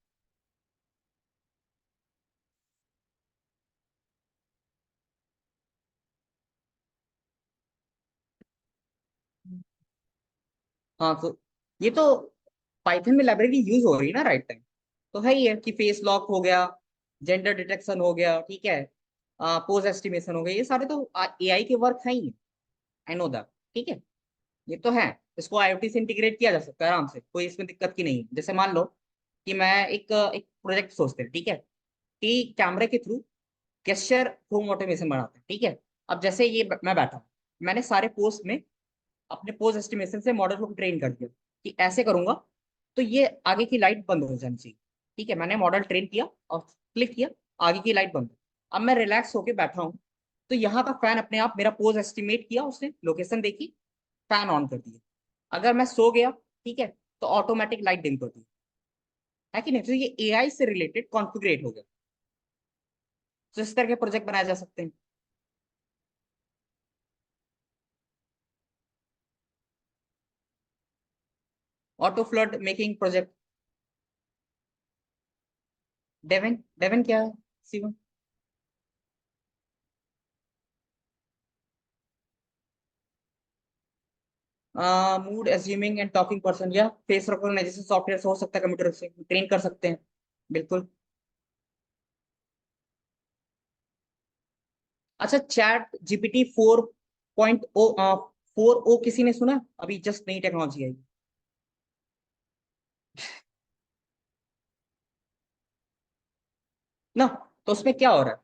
हाँ, तो ये तो पाइथन में लाइब्रेरी यूज हो रही है ना, राइट टाइम। तो है ही है कि फेस लॉक हो गया, जेंडर डिटेक्शन हो गया, ठीक है, पोज एस्टिमेशन हो गया, ये सारे तो एआई के वर्क है ही। आई नो दैट, ठीक है। ये तो है, इसको आईओटी से इंटीग्रेट किया जा सकता है आराम से, कोई इसमें दिक्कत की नहीं है। जैसे मान लो कि मैं एक प्रोजेक्ट सोचते हैं, ठीक है, कि कैमरे के थ्रू गेस्चर होम ऑटोमेशन बनाते हैं, ठीक है। अब जैसे मैं बैठा हूं, मैंने सारे पोस्ट में अपने पोज एस्टिमेशन से मॉडल को ट्रेन कर दिया, कि ऐसे करूंगा तो ये आगे की लाइट बंद हो जानी चाहिए। ठीक है, मैंने मॉडल ट्रेन किया और क्लिक किया, आगे की लाइट बंद। अब मैं रिलैक्स होके बैठा हूँ, तो यहाँ का फैन अपने आप मेरा पोज एस्टिमेट किया, उसने लोकेशन देखी, फैन ऑन कर दिया। अगर मैं सो गया, ठीक है, तो ऑटोमेटिक लाइट डिम कर दी, है कि नहीं? तो ये एआई से रिलेटेड कॉन्फ़िगरेट हो गया। तो इस तरह के प्रोजेक्ट बनाए जा सकते हैं। Auto flood making project. डेवन, डेवन क्या है Shivam? Mood assuming and talking person या फेस रिकॉग्निशन सॉफ्टवेयर हो सकता है, कंप्यूटर से ट्रेन कर सकते हैं। बिल्कुल। अच्छा, चैट जीपीटी 4.0, 4 ओ किसी ने सुना? अभी जस्ट नई टेक्नोलॉजी आई ना। तो उसमें क्या हो रहा है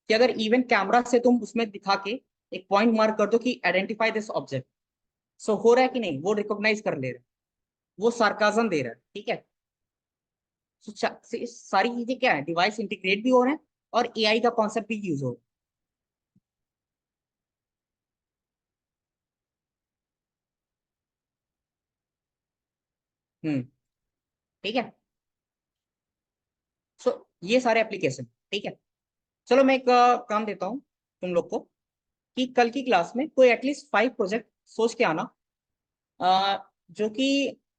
कि अगर इवन कैमरा से तुम उसमें दिखा के एक पॉइंट मार्क कर दो कि आइडेंटिफाई दिस ऑब्जेक्ट, सो हो रहा है कि नहीं, वो रिकॉग्नाइज कर ले रहा है, वो सार्काज्म दे रहा है। ठीक है, so, सारी चीजें क्या है, डिवाइस इंटीग्रेट भी हो रहे हैं और एआई का कॉन्सेप्ट भी यूज हो रहा है। ठीक है। सो ये सारे एप्लीकेशन। ठीक है, चलो मैं एक काम देता हूँ तुम लोग को, कि कल की क्लास में कोई एटलीस्ट 5 प्रोजेक्ट सोच के आना, अ, जो कि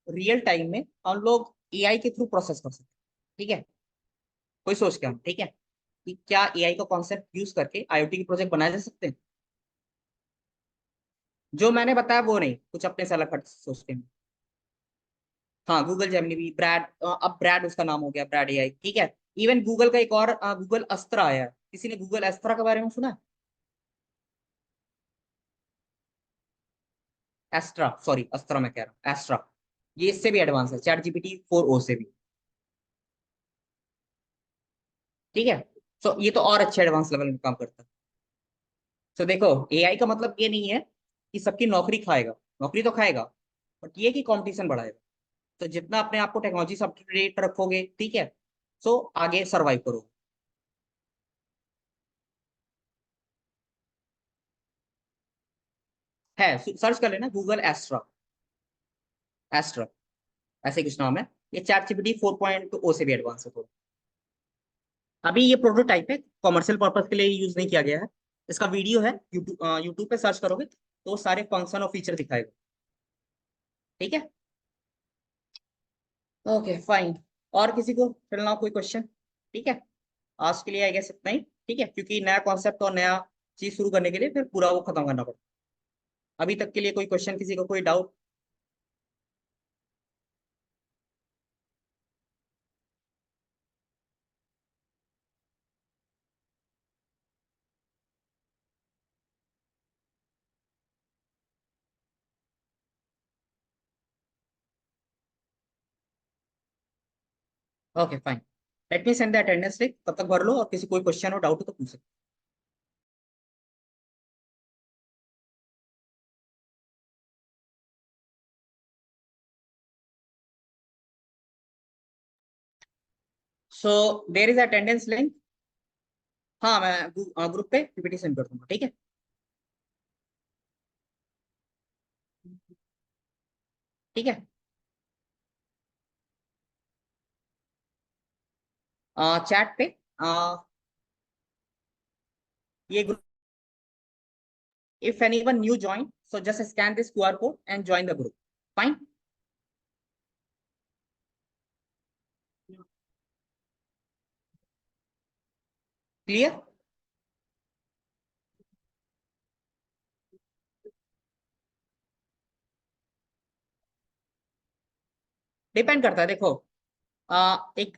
रियल टाइम में हम लोग एआई के थ्रू प्रोसेस कर सकते हैं। ठीक है, कोई सोच के आना, ठीक है, कि क्या एआई का कॉन्सेप्ट यूज करके आईओटी के प्रोजेक्ट बनाए जा सकते हैं। जो मैंने बताया वो नहीं, कुछ अपने से अलग हट सोचते हैं। हाँ, गूगल जेमिनी भी, ब्रैड, अब ब्रैड उसका नाम हो गया, ब्रैड एआई। ठीक है, इवन गूगल का एक और गूगल अस्त्रा आया है। किसी ने गूगल अस्त्रा के बारे में सुना? एस्ट्रा, सॉरी अस्त्रा मैं कह रहा हूँ, एस्ट्रा। ये इससे भी एडवांस है, चैट जीपीटी 4 ओ से भी। ठीक है, तो ये तो और अच्छे एडवांस लेवल में काम करता है। तो देखो, एआई का मतलब ये नहीं है कि सबकी नौकरी खाएगा, नौकरी तो खाएगा, बट ये कि कंपटीशन बढ़ाएगा। तो जितना अपने आप को टेक्नोलॉजी से अप टू डेट रखोगे, ठीक है, तो आगे सर्वाइव करोगे। है, सर्च कर लेना गूगल एस्ट्रा, एस्ट्रा, ऐसे कुछ नाम है। ये चैट जीपीटी 4.0 से भी एडवांस है थोड़ा। अभी ये प्रोटोटाइप है, कॉमर्शियल पर्पज के लिए यूज नहीं किया गया है। इसका वीडियो है, यूट्यूब, यूट्यूब पे सर्च करोगे तो वो सारे फंक्शन और फीचर दिखाएगा। ठीक है, ओके फाइन। और किसी को फिलहाल कोई क्वेश्चन? ठीक है, आज के लिए आई गेस इतना ही। ठीक है, क्योंकि नया कॉन्सेप्ट और नया चीज शुरू करने के लिए फिर पूरा वो खत्म करना पड़ता है। अभी तक के लिए कोई क्वेश्चन, किसी को कोई doubt? Okay fine, let me send the attendance link, तब तक भर लो, और किसी कोई क्वेश्चन हो, डाउट हो तो पूछ सकते हो। सो देर इज अटेंडेंस लिंक। हाँ, मैं ग्रुप पे पीपीटी सेंड कर दूंगा। ठीक है, ठीक है, चैट पे, आ, ये group, if anyone new join, so just scan this QR code and join the group. Fine, clear. Depend करता है, देखो, एक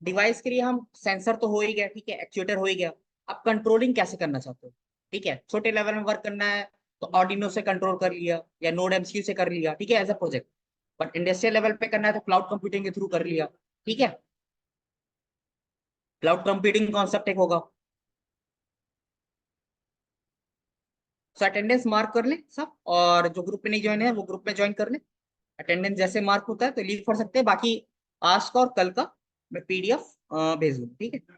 डिवाइस के लिए हम सेंसर तो हो ही गया, ठीक है, एक्चुएटर हो ही गया। अब कंट्रोलिंग कैसे करना चाहते हो? ठीक है, छोटे लेवल में वर्क करना है तो ऑर्डिनो से कंट्रोल कर लिया, या नोड एमसीयू से कर लिया, ठीक है, as a project. But industrial level पे करना है तो क्लाउड कंप्यूटिंग के थ्रू कर लिया। ठीक है, क्लाउड कंप्यूटिंग कॉन्सेप्ट एक होगा। सो अटेंडेंस मार्क कर ले सब, और जो ग्रुप में नहीं ज्वाइन है वो ग्रुप में ज्वाइन कर ले। अटेंडेंस जैसे मार्क होता है तो लीव कर सकते हैं, बाकी आज का और कल का मैं पीडीएफ भेज दूँ, ठीक है।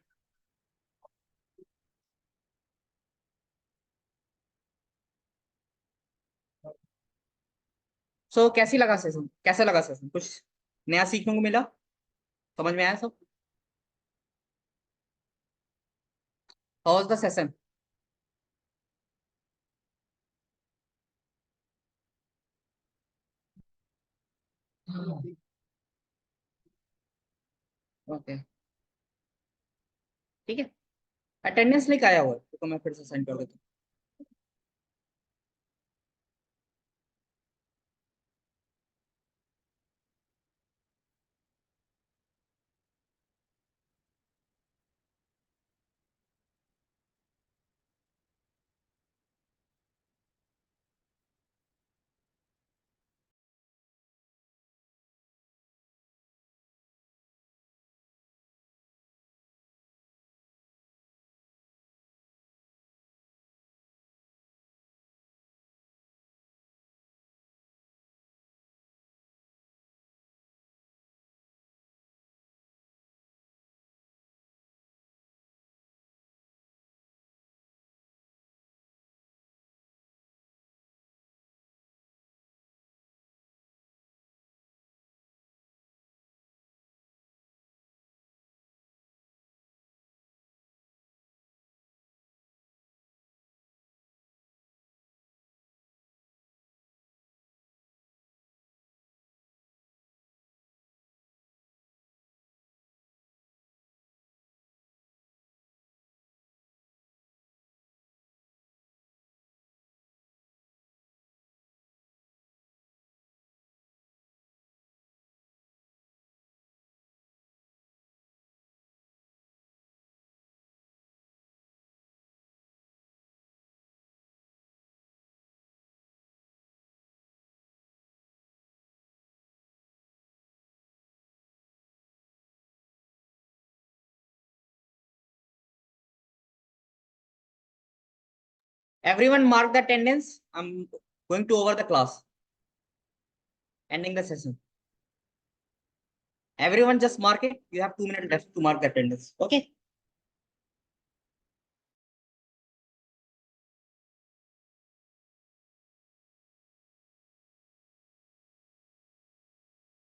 सो कैसी लगा सेशन, कैसा लगा सेशन, कुछ नया सीखने को मिला, समझ में आया सब? How was the session? Okay, ठीक है। अटेंडेंस लिख आया हुआ है तो मैं फिर से सेंड कर देता हूँ। Everyone mark the attendance, I am going to over the class, ending the session. Everyone just mark it. You have 2 minutes left to mark the attendance. Okay.